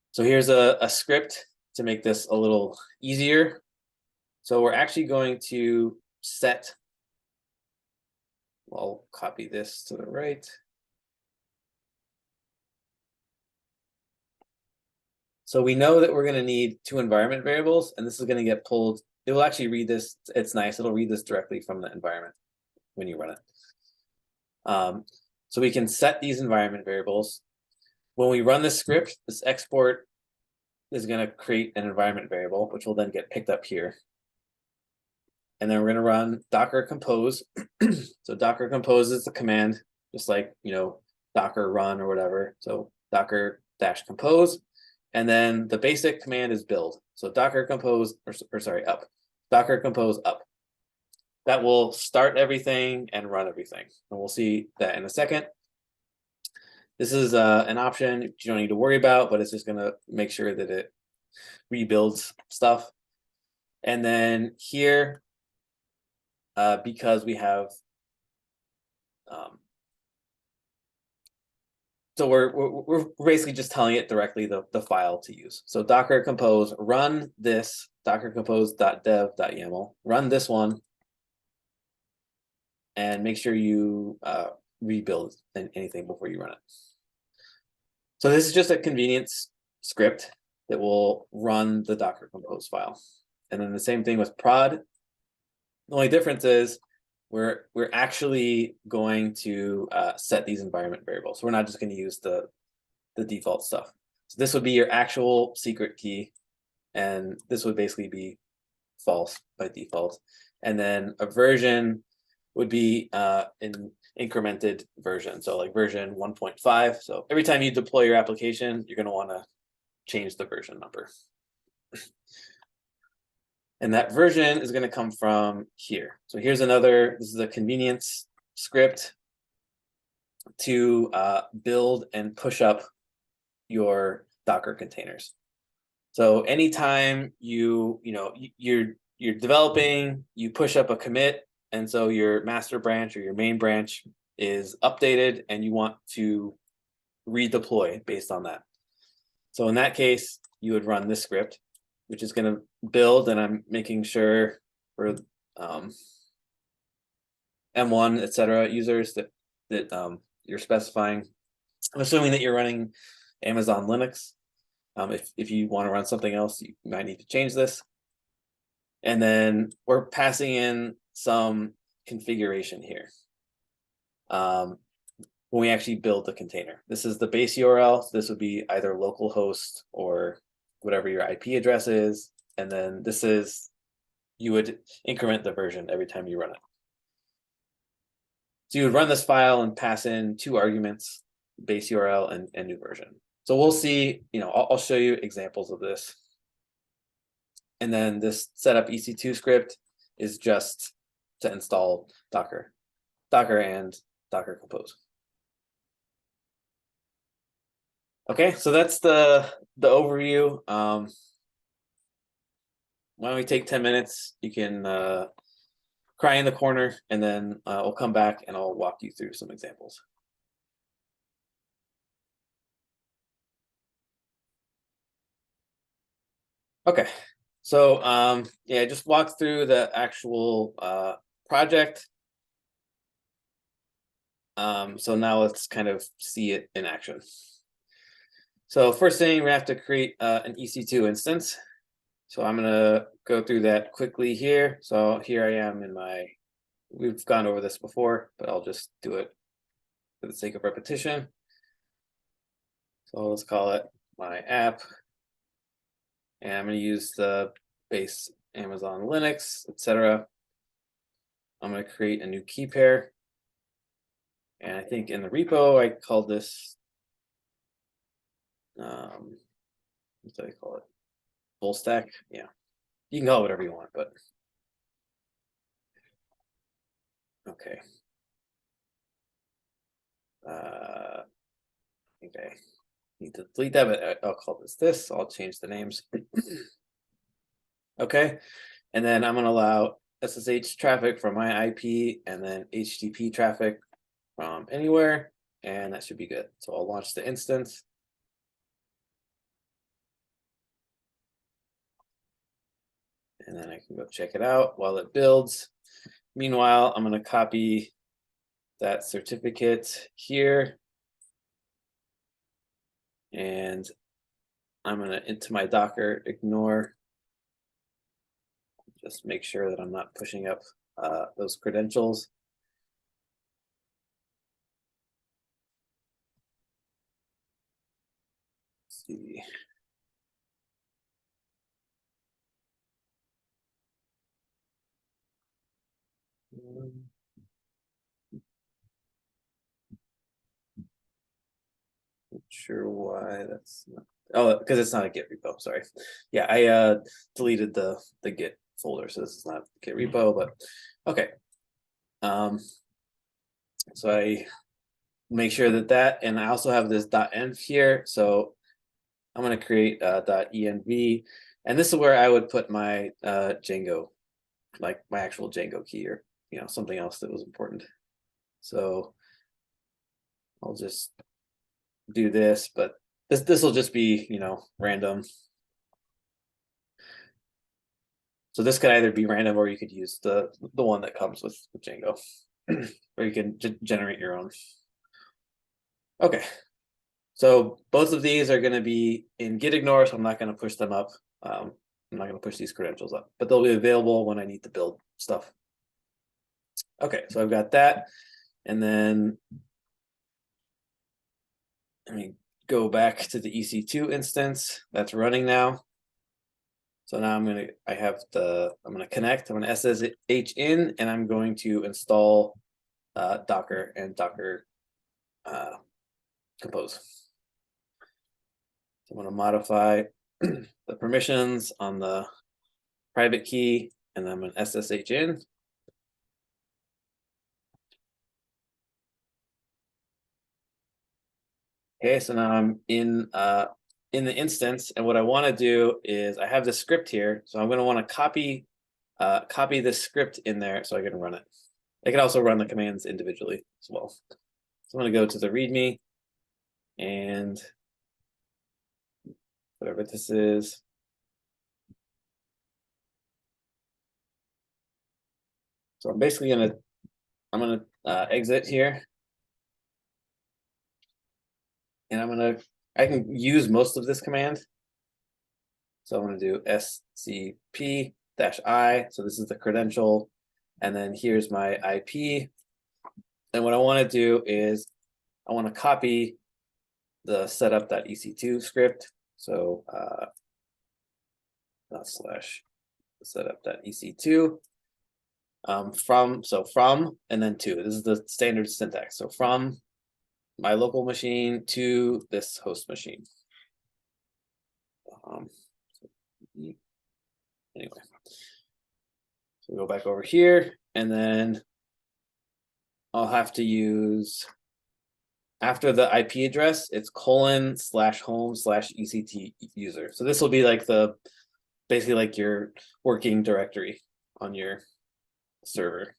So here's a script to make this a little easier. So we're actually going to set, I'll copy this to the right. So we know that we're going to need two environment variables, and this is going to get pulled. It will actually read this. It's nice. It'll read this directly from the environment when you run it. So we can set these environment variables. When we run this script, this export is going to create an environment variable, which will then get picked up here. And then we're going to run Docker Compose. So Docker Compose is the command, just like, Docker run or whatever. So Docker -compose. And then the basic command is build. So Docker Compose, up. Docker Compose up. That will start everything and run everything. And we'll see that in a second. This is an option you don't need to worry about, but it's just going to make sure that it rebuilds stuff. And then here, because we have So we're basically just telling it directly the file to use. So docker compose run this docker compose.dev.yaml, run this one, and make sure you rebuild anything before you run it. So this is just a convenience script that will run the docker compose file. And then the same thing with prod. The only difference is we're actually going to set these environment variables. So we're not just going to use the default stuff. So this would be your actual secret key, and this would basically be false by default. And then a version would be an incremented version. So like version 1.5. So every time you deploy your application, you're going to want to change the version number. And that version is going to come from here. So here's another, this is a convenience script to build and push up your Docker containers. So anytime you're developing, you push up a commit, and so your master branch or your main branch is updated and you want to redeploy based on that. So in that case, you would run this script, which is going to build, and I'm making sure for M1, etc. users that you're specifying. I'm assuming that you're running Amazon Linux. If you want to run something else, you might need to change this. And then we're passing in some configuration here when we actually build the container. This is the base URL. So this would be either localhost or whatever your IP address is. And then this is, you would increment the version every time you run it. So you would run this file and pass in 2 arguments, base URL and new version. So we'll see, I'll show you examples of this. And then this setup EC2 script is just to install Docker and Docker Compose. Okay, so that's the overview. Why don't we take 10 minutes? You can cry in the corner, and then we'll come back and I'll walk you through some examples. Okay, so yeah, I just walked through the actual project. So now let's kind of see it in action. So first thing, we have to create an EC2 instance. So I'm gonna go through that quickly here. So here I am in we've gone over this before, but I'll just do it for the sake of repetition. So let's call it my app. And I'm gonna use the base Amazon Linux, etc. I'm gonna create a new key pair. And I think in the repo, I called this, what did I call it? Full stack. Yeah, you can call it whatever you want, but okay. I think I need to delete that, but I'll call this. I'll change the names. Okay, and then I'm gonna allow SSH traffic from my IP and then HTTP traffic from anywhere, and that should be good. So I'll launch the instance. And then I can go check it out while it builds. Meanwhile, I'm going to copy that certificate here. And I'm going to, into my Docker, ignore. Just make sure that I'm not pushing up those credentials. Let's see. Not sure why that's not. Oh, because it's not a Git repo. Sorry. Yeah, I deleted the Git folder, so this is not Git repo. But okay. So I make sure that, and I also have this .env here. So I'm going to create .env, and this is where I would put my Django, like my actual Django key, or something else that was important. So I'll just do this, but this will just be, you know, random. So this could either be random or you could use the one that comes with Django, or you can generate your own. Okay, so both of these are going to be in git ignore, so I'm not going to push them up. I'm not going to push these credentials up, but they'll be available when I need to build stuff. Okay, so I've got that, and then let me go back to the EC2 instance that's running now. So now I'm gonna connect, I'm gonna SSH in, and I'm going to install Docker and Docker Compose. So I'm gonna modify the permissions on the private key, and then I'm gonna SSH in. Okay, so now I'm in the instance, and what I want to do is I have this script here, so I'm going to want to copy this script in there so I can run it. I can also run the commands individually as well. So I'm going to go to the README, and whatever this is. So I'm basically I'm gonna exit here, and I can use most of this command. So I'm going to do scp-i. So this is the credential, and then here's my IP. And what I want to do is I want to copy the setup.ec2 script. So /setup.ec2 from and then to. This is the standard syntax. So from my local machine to this host machine. Anyway, so go back over here, and then I'll have to use, after the IP address, it's :/home/ect user. So this will be like basically like your working directory on your server.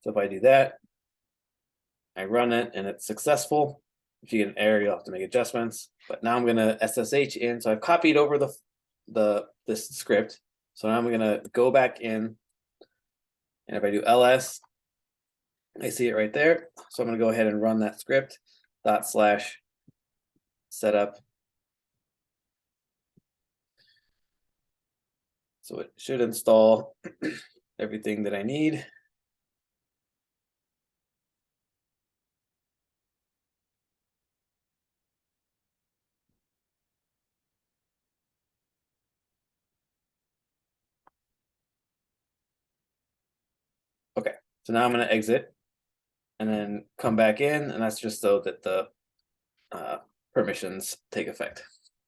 So if I do that, I run it and it's successful. If you get an error, you'll have to make adjustments. But now I'm gonna SSH in. So I've copied over this script. So now I'm gonna go back in, and if I do ls, I see it right there. So I'm gonna go ahead and run that script ./setup. So it should install everything that I need. Okay, so now I'm going to exit and then come back in, and that's just so that the permissions take effect.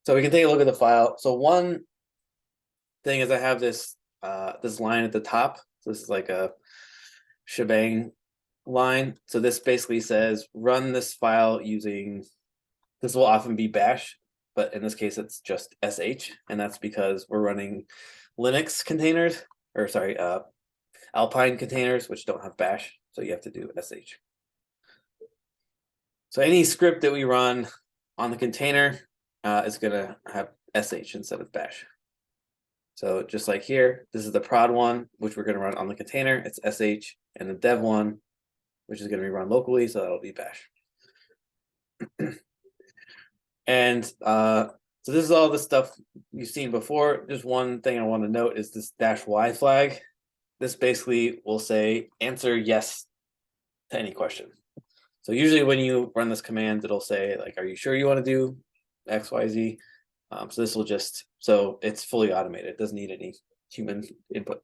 So we can take a look at the file. So one thing is I have this this line at the top. So this is like a shebang line. So this basically says run this file using, this will often be bash, but in this case it's just sh, and that's because we're running Linux containers, or sorry, Alpine containers, which don't have bash, so you have to do sh. So any script that we run on the container is going to have sh instead of bash. So just like here, this is the prod one, which we're going to run on the container, it's sh, and the dev one, which is going to be run locally, so that'll be bash. And so this is all the stuff you've seen before. Just one thing I want to note is this -y flag. This basically will say answer yes to any question. So usually when you run this command, it'll say like, are you sure you want to do X, Y, Z? So this will just, so it's fully automated. It doesn't need any human input.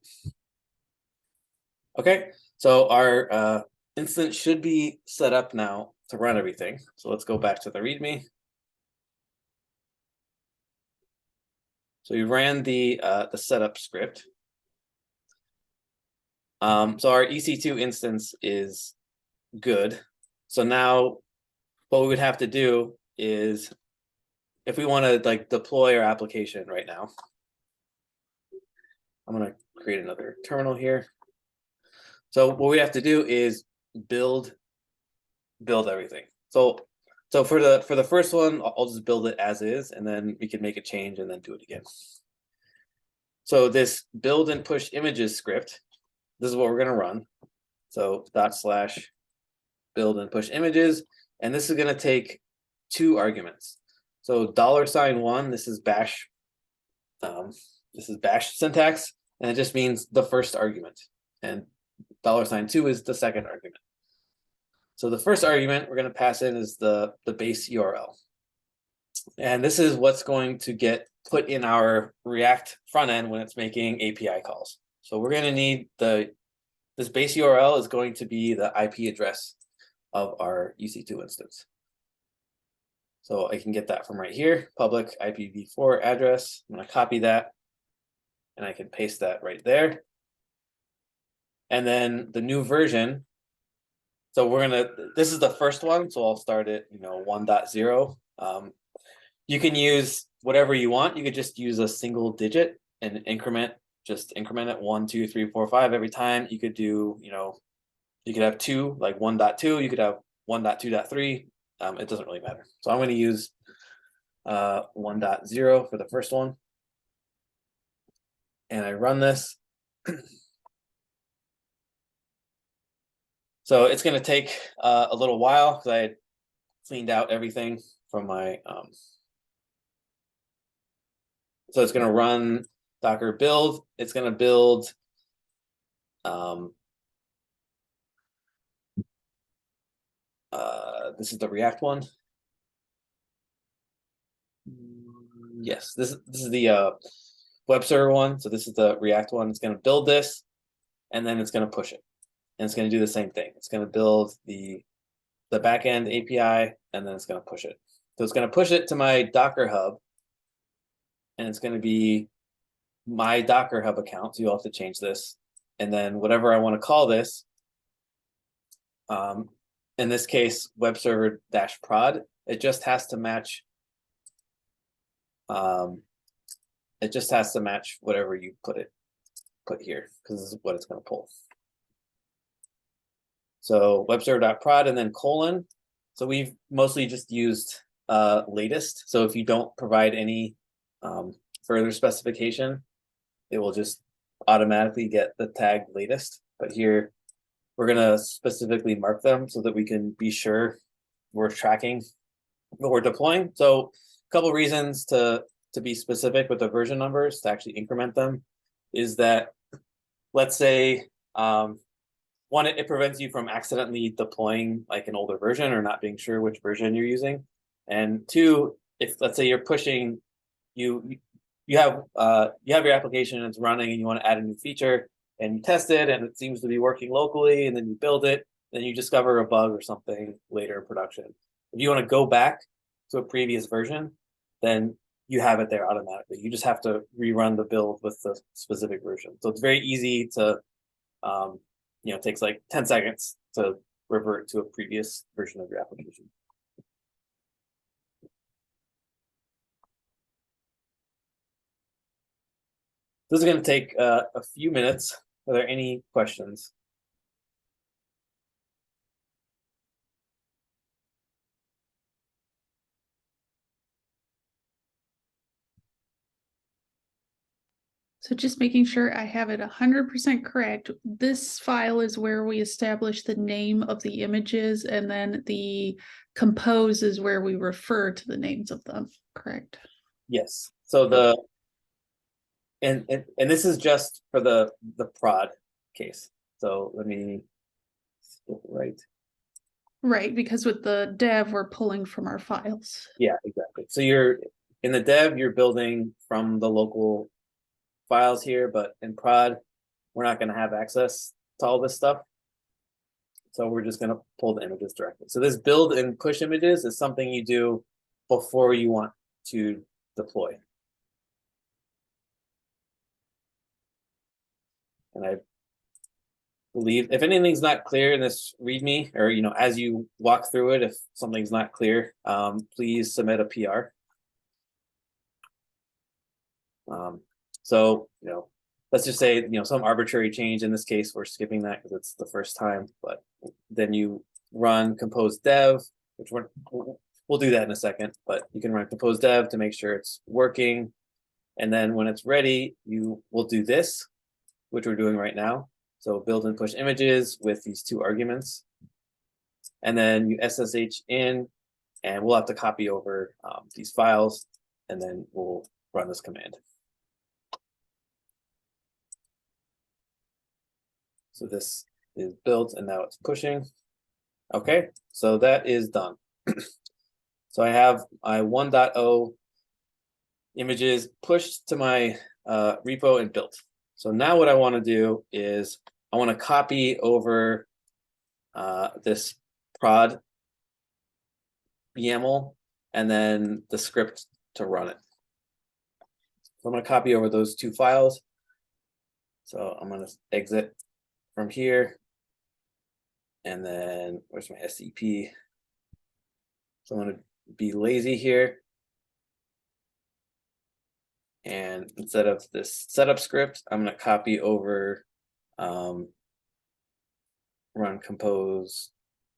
Okay, so our instance should be set up now to run everything. So let's go back to the README. So we ran the setup script. So our EC2 instance is good. So now what we would have to do is, if we want to like deploy our application right now, I'm going to create another terminal here. So what we have to do is build everything. So So for the first one, I'll just build it as is, and then we can make a change and then do it again. So this build and push images script, this is what we're going to run. So // build and push images, and this is going to take 2 arguments. So $1, this is bash. This is bash syntax, and it just means the first argument, and $2 is the second argument. So the first argument we're going to pass in is the base URL. And this is what's going to get put in our React front end when it's making API calls. So we're going to need this base URL is going to be the IP address of our EC2 instance. So I can get that from right here, public IPv4 address. I'm going to copy that, and I can paste that right there. And then the new version. So this is the first one, so I'll start it, 1.0. You can use whatever you want. You could just use a single digit and just increment it 1, 2, 3, 4, 5 every time. You could do, you could have 2, like 1.2. You could have 1.2.3. It doesn't really matter. So I'm going to use 1.0 for the first one. And I run this. So it's going to take a little while because I had cleaned out everything from my. So it's going to run Docker build. It's going to build. This is the React one. Yes, this is the web server one. So this is the React one. It's going to build this, and then it's going to push it. And it's going to do the same thing. It's going to build the backend API, and then it's going to push it. So it's going to push it to my Docker Hub, and it's going to be my Docker Hub account. So you'll have to change this. And then whatever I want to call this, in this case, web server -prod, it just has to match. It just has to match whatever you put here, because this is what it's going to pull. So webserver.prod and then colon. So we've mostly just used latest. So if you don't provide any further specification, it will just automatically get the tag latest. But here we're going to specifically mark them so that we can be sure we're tracking what we're deploying. So a couple reasons to be specific with the version numbers, to actually increment them, is that, let's say, one, it prevents you from accidentally deploying like an older version or not being sure which version you're using. And 2, if let's say you're pushing, you have your application and it's running and you want to add a new feature and you test it and it seems to be working locally, and then you build it, then you discover a bug or something later in production. If you want to go back to a previous version, then you have it there automatically. You just have to rerun the build with the specific version. So it's very easy to it takes like 10 seconds to revert to a previous version of your application. This is going to take a few minutes. Are there any questions? So just making sure I have it 100% correct. This file is where we establish the name of the images, and then the compose is where we refer to the names of them, correct? Yes. So and this is just for the prod case. So let me right. Right, because with the dev, we're pulling from our files. Yeah, exactly. So you're in the dev, you're building from the local files here, but in prod, we're not going to have access to all this stuff. So we're just going to pull the images directly. So this build and push images is something you do before you want to deploy. And I believe if anything's not clear in this README, or as you walk through it, if something's not clear, please submit a PR. So let's just say some arbitrary change. In this case, we're skipping that because it's the first time. But then you run compose dev, which we'll do that in a second, but you can run compose dev to make sure it's working. And then when it's ready, you will do this, which we're doing right now. So build and push images with these 2 arguments. And then you SSH in, and we'll have to copy over these files, and then we'll run this command. So this is built, and now it's pushing. Okay, so that is done. So I have my 1.0 images pushed to my repo and built. So now what I want to do is I want to copy over this prod YAML and then the script to run it. So I'm going to copy over those 2 files. So I'm going to exit from here. And then where's my SCP? So I'm going to be lazy here. And instead of this setup script, I'm going to copy over run compose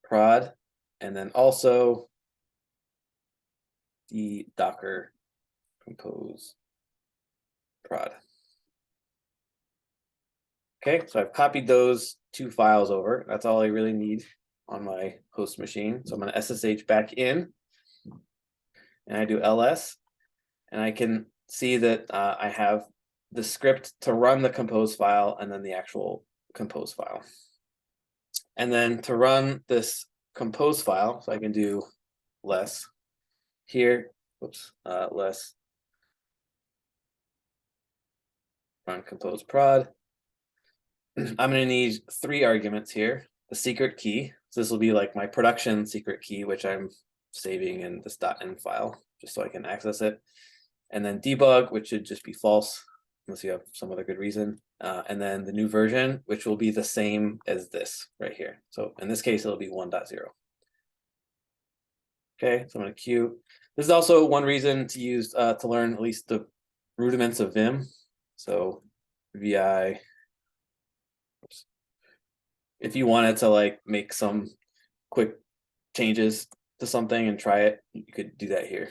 prod, and then also the Docker compose prod. Okay, so I've copied those 2 files over. That's all I really need on my host machine. So I'm going to SSH back in, and I do ls, and I can see that I have the script to run the compose file and then the actual compose file. And then to run this compose file, so I can do less here, whoops, less run compose prod. I'm going to need 3 arguments here. The secret key, so this will be like my production secret key, which I'm saving in this .env file just so I can access it. And then debug, which should just be false unless you have some other good reason. And then the new version, which will be the same as this right here. So in this case, it'll be 1.0. Okay, so I'm going to queue. This is also one reason to use to learn at least the rudiments of Vim. So VI, oops. If you wanted to like make some quick changes to something and try it, you could do that here.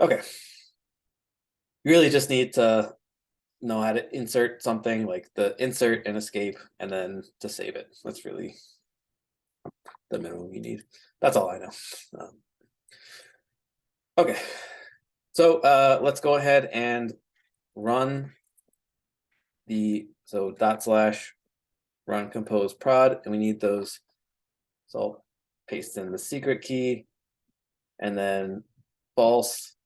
Okay. You really just need to know how to insert something, like the insert and escape, and then to save it. That's really the minimum you need. That's all I know. Okay. So let's go ahead and run the /run compose prod, and we need those. So I'll paste in the secret key and then false,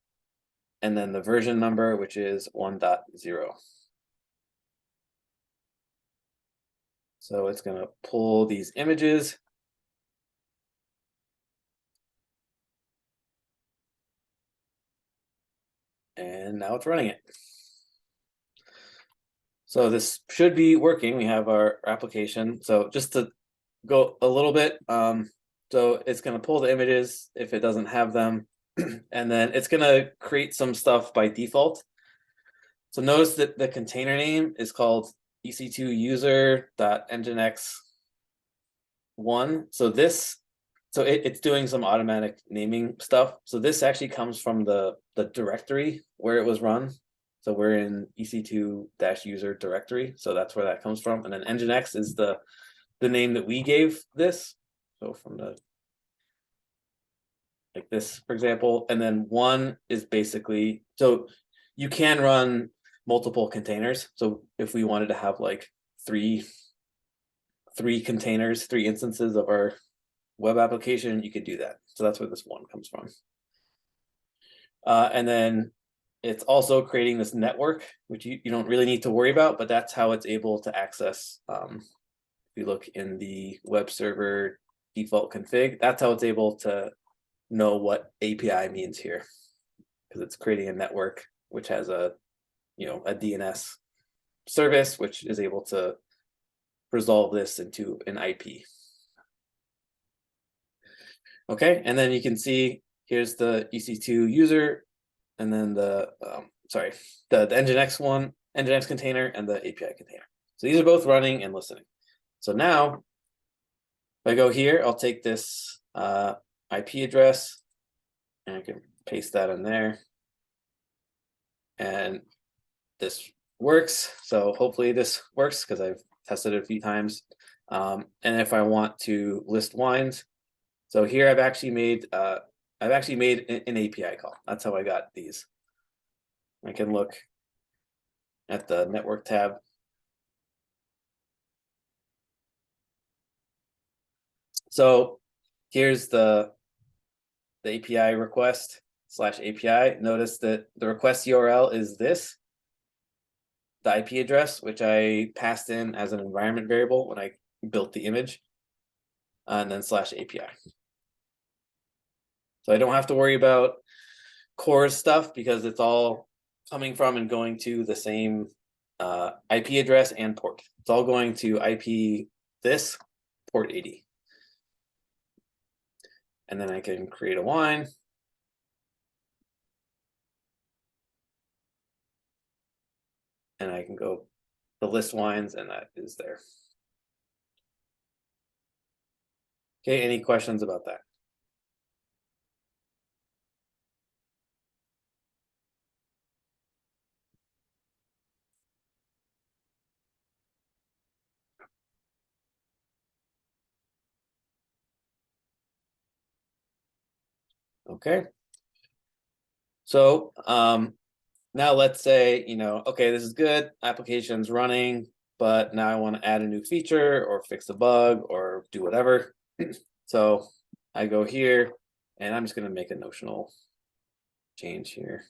and then the version number, which is 1.0. So it's going to pull these images. And now it's running it. So this should be working. We have our application. So just to go a little bit, so it's going to pull the images if it doesn't have them, and then it's going to create some stuff by default. So notice that the container name is called ec2 user.nginx1. So this, it's doing some automatic naming stuff. So this actually comes from the directory where it was run. So we're in ec2-user directory. So that's where that comes from. And then nginx is the name that we gave this. So from the, like this, for example, and then 1 is basically, so you can run multiple containers. So if we wanted to have like three containers, 3 instances of our web application, you could do that. So that's where this 1 comes from. And then it's also creating this network, which you don't really need to worry about, but that's how it's able to access. If you look in the web server default config, that's how it's able to know what API means here, because it's creating a network which has a DNS service, which is able to resolve this into an IP. Okay, and then you can see here's the EC2 user, and then the Nginx container and the API container. So these are both running and listening. So now If I go here, I'll take this IP address and I can paste that in there. And this works. So hopefully this works because I've tested it a few times. And if I want to list wines, so here I've actually made an API call. That's how I got these. I can look at the network tab. So here's the API request / API. Notice that the request URL is this, the IP address, which I passed in as an environment variable when I built the image, and then / API. So I don't have to worry about core stuff because it's all coming from and going to the same IP address and port. It's all going to IP this port 80. And then I can create a wine. And I can go the list wines, and that is there. Okay, any questions about that? Okay. So now let's say, okay, this is good, application's running, but now I want to add a new feature or fix a bug or do whatever. So I go here and I'm just going to make a notional change here.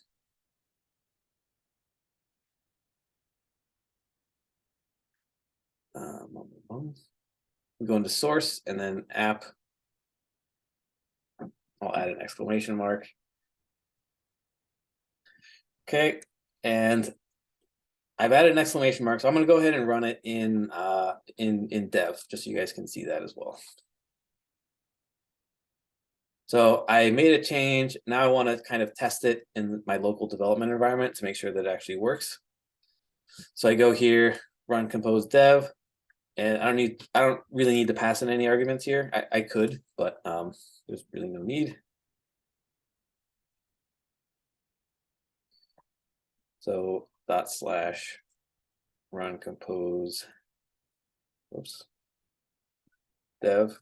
Go into source and then app. I'll add an exclamation mark. Okay, and I've added an exclamation mark, so I'm going to go ahead and run it in dev, just so you guys can see that as well. So I made a change. Now I want to kind of test it in my local development environment to make sure that it actually works. So I go here, run compose dev, and I don't really need to pass in any arguments here. I could, but there's really no need. So / run compose, oops, dev.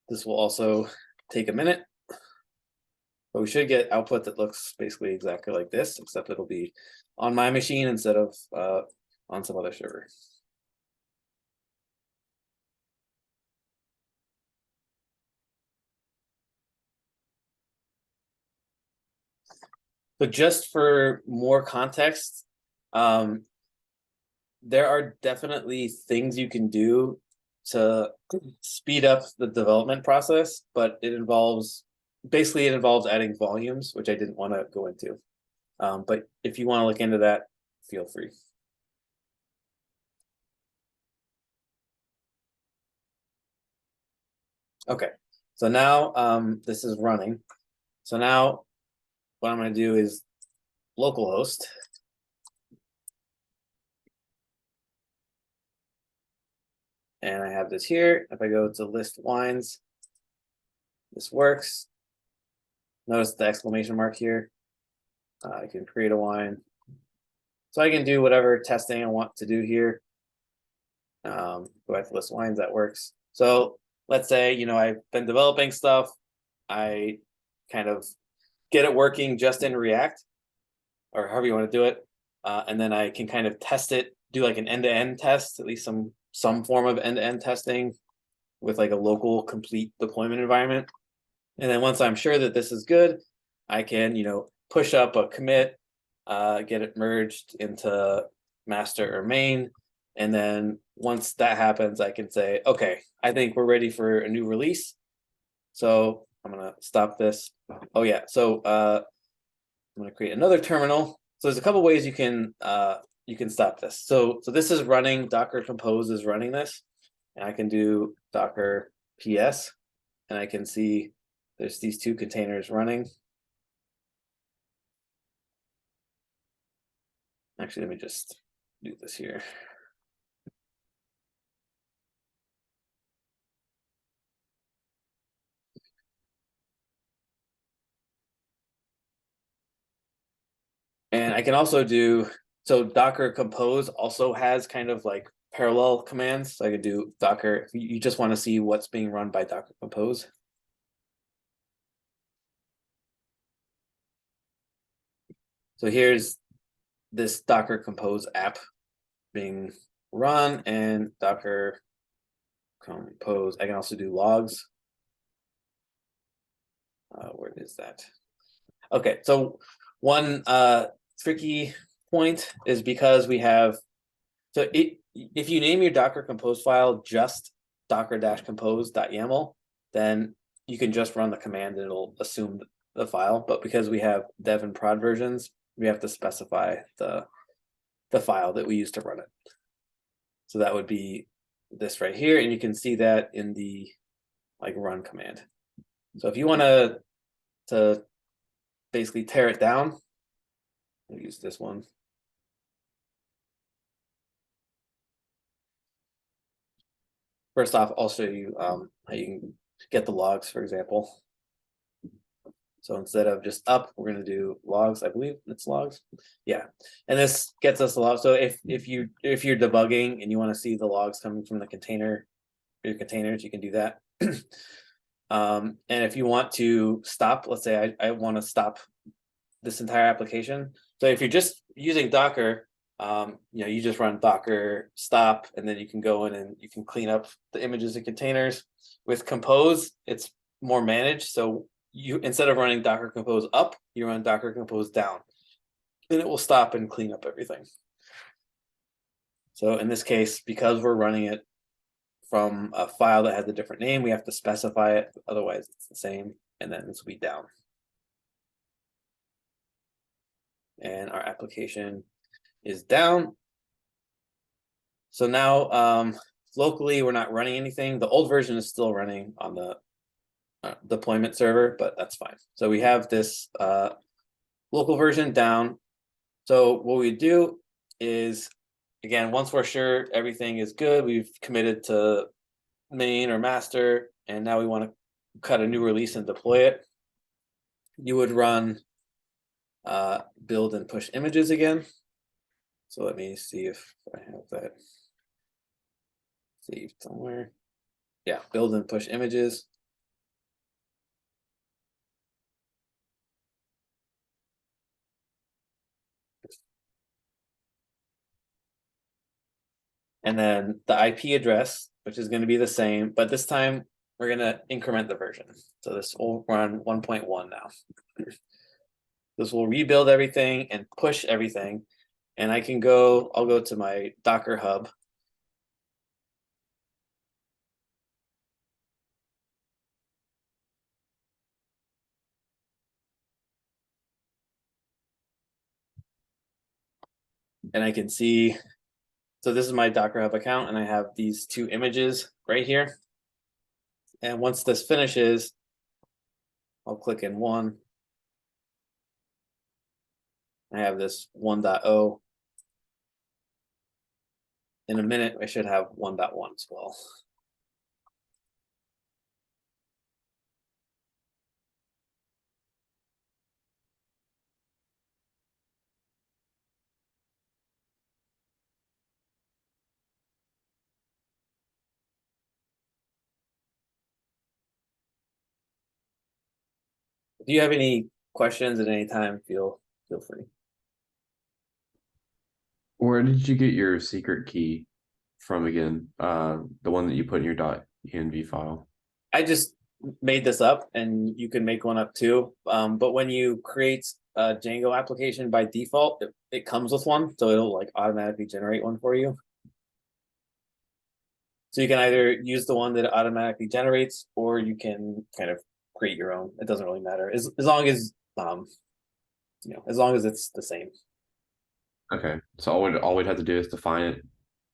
This will also take a minute, but we should get output that looks basically exactly like this, except it'll be on my machine instead of on some other server. But just for more context, there are definitely things you can do to speed up the development process, but it involves adding volumes, which I didn't want to go into. But if you want to look into that, feel free. Okay, so now this is running. So now what I'm going to do is localhost. And I have this here. If I go to list wines, this works. Notice the exclamation mark here. I can create a wine. So I can do whatever testing I want to do here. Go back to list wines, that works. So let's say, I've been developing stuff. I kind of get it working just in React, or however you want to do it. And then I can kind of test it, do like an end-to-end test, at least some form of end-to-end testing with like a local complete deployment environment. And then once I'm sure that this is good, I can, push up a commit, get it merged into master or main. And then once that happens, I can say, okay, I think we're ready for a new release. So I'm going to stop this. Oh yeah. So I'm going to create another terminal. So there's a couple ways you can stop this. So this is running, Docker Compose is running this, and I can do Docker PS, and I can see there's these two containers running. Actually, let me just do this here. And I can also do, so Docker Compose also has kind of like parallel commands. So I could do Docker, if you just want to see what's being run by Docker Compose. So here's this Docker Compose app being run, and Docker Compose. I can also do logs. Where is that? Okay, so one tricky point is because we have, so if you name your Docker Compose file just docker-compose.yaml, then you can just run the command and it'll assume the file. But because we have dev and prod versions, we have to specify the file that we use to run it. So that would be this right here, and you can see that in the like run command. So if you want to basically tear it down, I'll use this one. First off, I'll show you how you can get the logs, for example. So instead of just up, we're going to do logs. I believe it's logs. Yeah, and this gets us a log. So if you're debugging and you want to see the logs coming from the container, your containers, you can do that. And if you want to stop, let's say I want to stop this entire application. So if you're just using Docker, you just run Docker stop, and then you can go in and you can clean up the images and containers. With Compose, it's more managed. So you, instead of running Docker Compose up, you run Docker Compose down, and it will stop and clean up everything. So in this case, because we're running it from a file that has a different name, we have to specify it. Otherwise, it's the same, and then this will be down. And our application is down. So now locally, we're not running anything. The old version is still running on the deployment server, but that's fine. So we have this local version down. So what we do is, again, once we're sure everything is good, we've committed to main or master, and now we want to cut a new release and deploy it. You would run build and push images again. So let me see if I have that saved somewhere. Yeah, build and push images. And then the IP address, which is going to be the same, but this time we're going to increment the version. So this will run 1.1 now. This will rebuild everything and push everything. And I'll go to my Docker hub. And I can see, so this is my Docker hub account, and I have these two images right here. And once this finishes, I'll click in one. I have this 1.0. In a minute, I should have 1.1 as well. If you have any questions at any time, feel free. Where did you get your secret key from again? The one that you put in your .env file. I just made this up, and you can make one up too. But when you create a Django application by default, it comes with one, so it'll like automatically generate one for you. So you can either use the one that it automatically generates, or you can kind of create your own. It doesn't really matter as long as as long as it's the same. Okay, so all we'd have to do is define it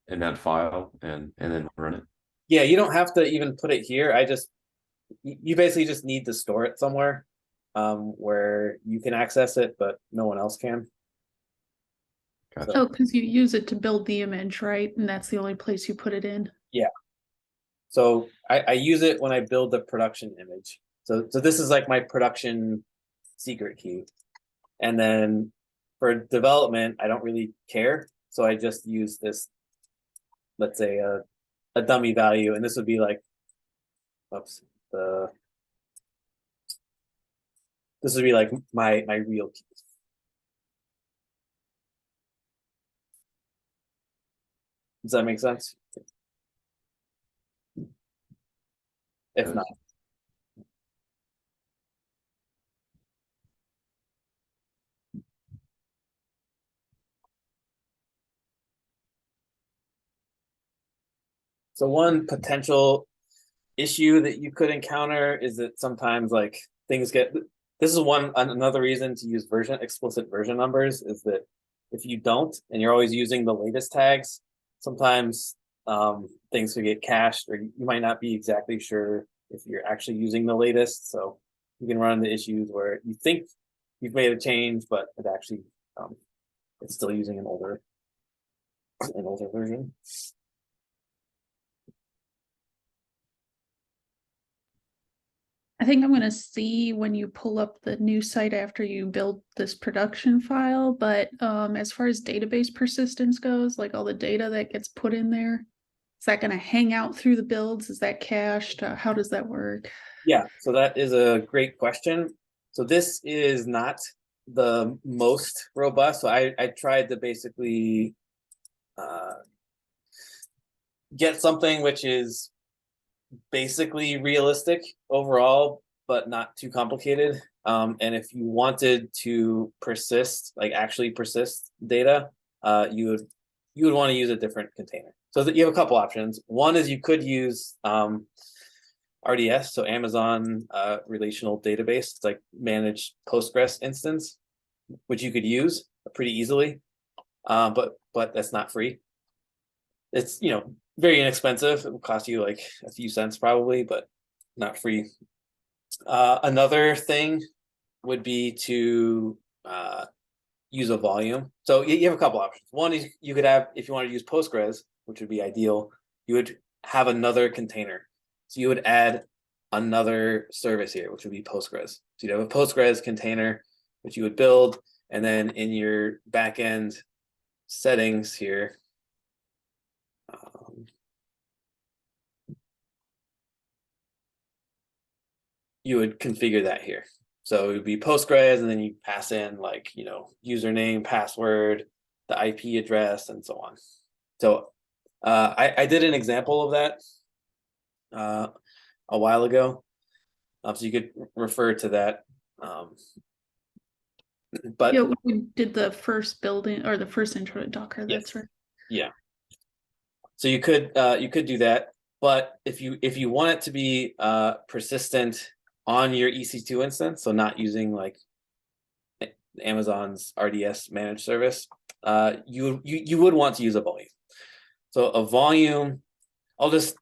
in that file and then run it. Yeah, you don't have to even put it here. You basically just need to store it somewhere where you can access it, but no one else can. Gotcha. Oh, because you use it to build the image, right? And that's the only place you put it in. So I use it when I build the production image. So this is like my production secret key. And then for development, I don't really care. So I just use this, let's say a dummy value, and this would be like, oops, this would be like my real key. Does that make sense? If Yes. not, so one potential issue that you could encounter is that sometimes like things get, this is another reason to use explicit version numbers is that if you don't and you're always using the latest tags, sometimes things could get cached, or you might not be exactly sure if you're actually using the latest. So you can run into issues where you think you've made a change, but it actually it's still using an older version. I think I'm going to see when you pull up the new site after you build this production file, but as far as database persistence goes, like all the data that gets put in there, is that going to hang out through the builds? Is that cached? How does that work? Yeah, so that is a great question. So this is not the most robust. So I tried to basically get something which is basically realistic overall, but not too complicated. And if you wanted to persist, like actually persist data, you would want to use a different container. So that you have a couple options. One is you could use RDS, so Amazon Relational Database. It's like managed Postgres instance, which you could use pretty easily, but that's not free. It's very inexpensive. It will cost you like a few cents probably, but not free. Another thing would be to use a volume. So you have a couple options. One is you could have, if you want to use Postgres, which would be ideal, you would have another container. So you would add another service here, which would be Postgres. So you'd have a Postgres container, which you would build, and then in your backend settings here, you would configure that here. So it would be Postgres, and then you pass in like, username, password, the IP address, and so on. So I did an example of that a while ago. So you could refer to that. But yeah, we did the first building or the first intro to Docker. yes, That's right. yeah. So you could do that, but if you want it to be persistent on your EC2 instance, so not using like Amazon's RDS managed service, you would want to use a volume. So a volume, I'll just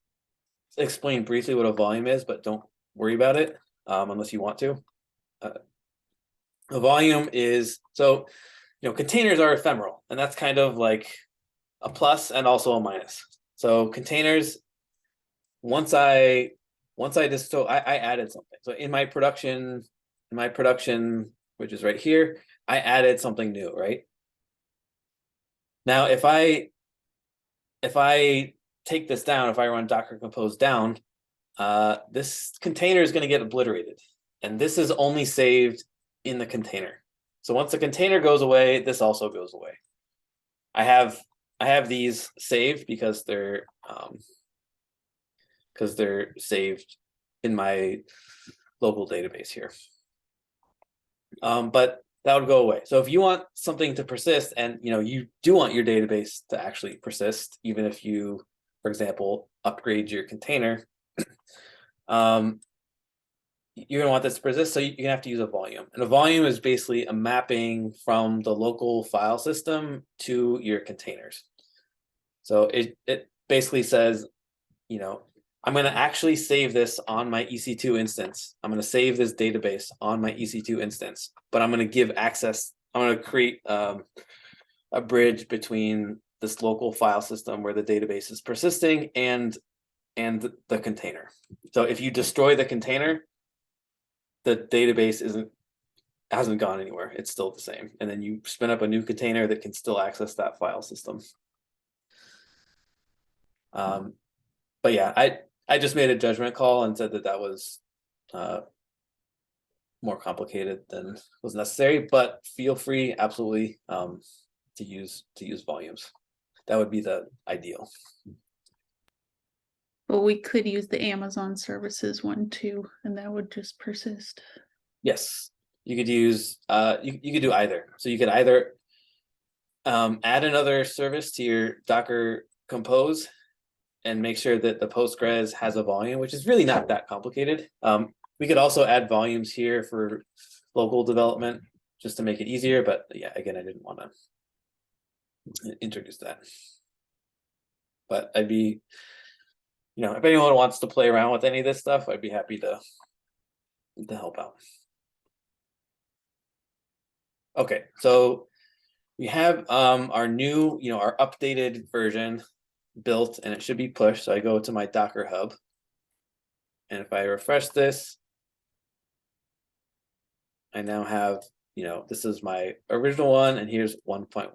explain briefly what a volume is, but don't worry about it unless you want to. A volume is, so containers are ephemeral, and that's kind of like a plus and also a minus. So containers, once I added something. So in my production, which is right here, I added something new, right? Now, if I take this down, if I run Docker compose down, this container is going to get obliterated, and this is only saved in the container. So once the container goes away, this also goes away. I have these saved because they're saved in my local database here. But that would go away. So if you want something to persist, and you do want your database to actually persist, even if you, for example, upgrade your container, you're gonna want this to persist. So you're gonna have to use a volume, and a volume is basically a mapping from the local file system to your containers. So it basically says, I'm going to actually save this on my EC2 instance. I'm going to save this database on my EC2 instance, but I'm going to give access. I'm going to create a bridge between this local file system where the database is persisting and the container. So if you destroy the container, the database hasn't gone anywhere. It's still the same. And then you spin up a new container that can still access that file system. But yeah, I just made a judgment call and said that that was more complicated than was necessary, but feel free absolutely to use volumes. That would be the ideal. But we could use the Amazon services one too, and that would just persist. Yes, you could use you could do either. So you could either add another service to your Docker Compose and make sure that the Postgres has a volume, which is really not that complicated. We could also add volumes here for local development just to make it easier. But yeah, again, I didn't want to introduce that. But I'd be, if anyone wants to play around with any of this stuff, I'd be happy to help out. Okay, so we have our new, our updated version built, and it should be pushed. So I go to my Docker Hub, and if I refresh this, I now have, this is my original one, and here's 1.1.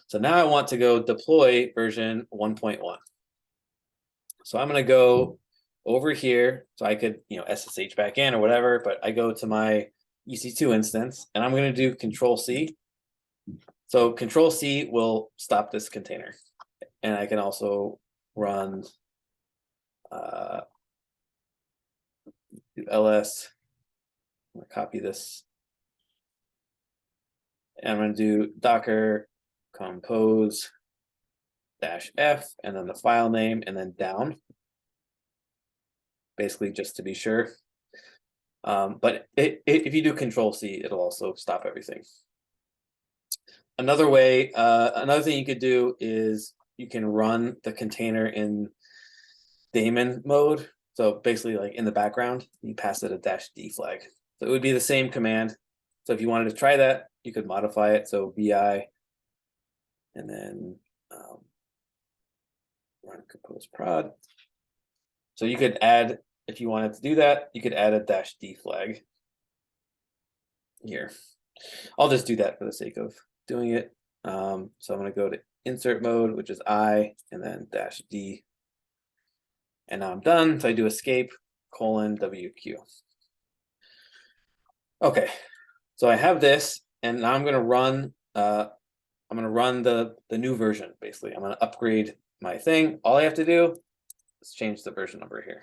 So now I want to go deploy version 1.1. So I'm going to go over here. So I could, SSH back in or whatever, but I go to my EC2 instance, and I'm going to do Control C. So Control C will stop this container. And I can also run ls. I'm going to copy this. And I'm going to do Docker compose -f and then the file name and then down, basically just to be sure. But if you do Control C, it'll also stop everything. Another way, another thing you could do is you can run the container in daemon mode. So basically, like in the background, you pass it a -d flag. So it would be the same command. So if you wanted to try that, you could modify it. So vi and then run compose prod. So you could add, if you wanted to do that, you could add a -d flag here. I'll just do that for the sake of doing it. So I'm going to go to insert mode, which is I, and then -d. And now I'm done. So I do escape :WQ. Okay, so I have this, and now I'm going to run. I'm going to run the new version. Basically, I'm going to upgrade my thing. All I have to do is change the version number here.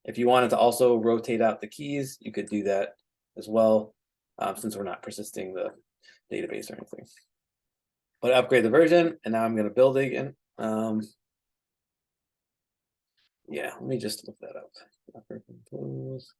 If you wanted to also rotate out the keys, you could do that as well, since we're not persisting the database or anything. But upgrade the version, and now I'm going to build it again. Yeah, let me just look that up. Docker compose.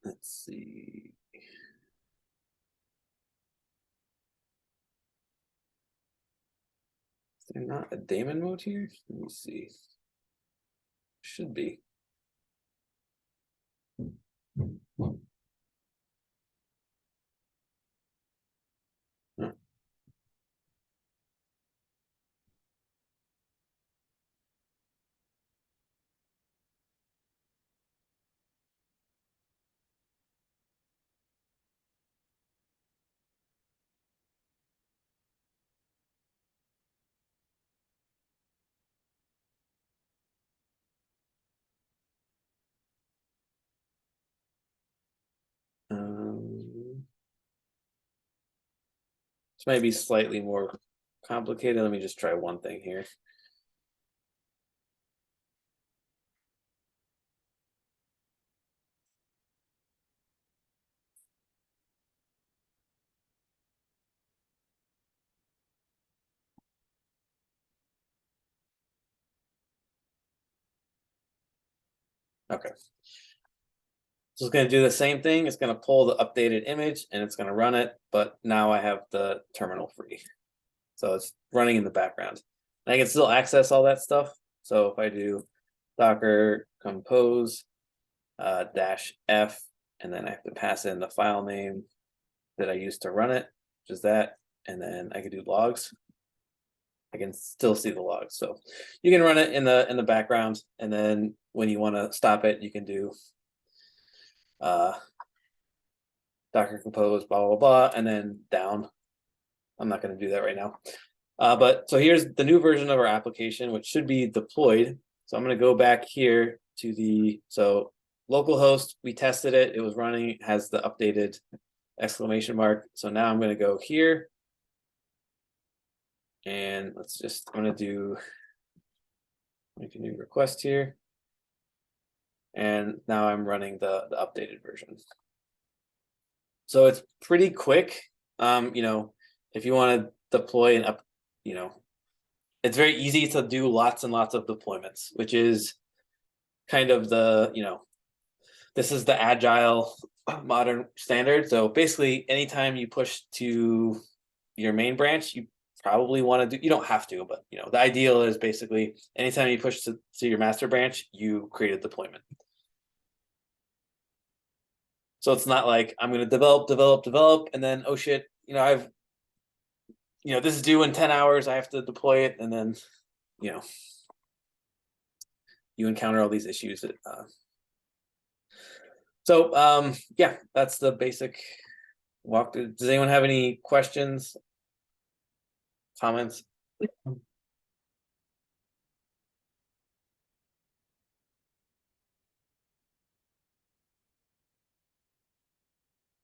Let's see. Is there not a daemon mode here? Let me see. Should be. No. This might be slightly more complicated. Let me just try one thing here. Okay. So it's going to do the same thing. It's going to pull the updated image and it's going to run it. But now I have the terminal free. So it's running in the background. And I can still access all that stuff. So if I do Docker compose -f, and then I have to pass in the file name that I used to run it, which is that. And then I can do logs. I can still see the logs. So you can run it in the background. And then when you want to stop it, you can do Docker compose, blah, blah, blah, and then down. I'm not going to do that right now. But so here's the new version of our application, which should be deployed. So I'm going to go back here to the, so localhost, we tested it. It was running, it has the updated exclamation mark. So now I'm going to go here. And let's just, I'm going to do, make a new request here. And now I'm running the updated version. So it's pretty quick. You know, if you want to deploy an up, you know, it's very easy to do lots and lots of deployments, which is kind of the, you know, this is the agile modern standard. So basically, anytime you push to your main branch, you probably want to do, you don't have to, but you know, the ideal is basically anytime you push to your master branch, you create a deployment. So it's not like I'm going to develop, and then, oh shit, you know, this is due in 10 hours. I have to deploy it. And then, you know, you encounter all these issues. Yeah, that's the basic walkthrough. Does anyone have any questions, comments?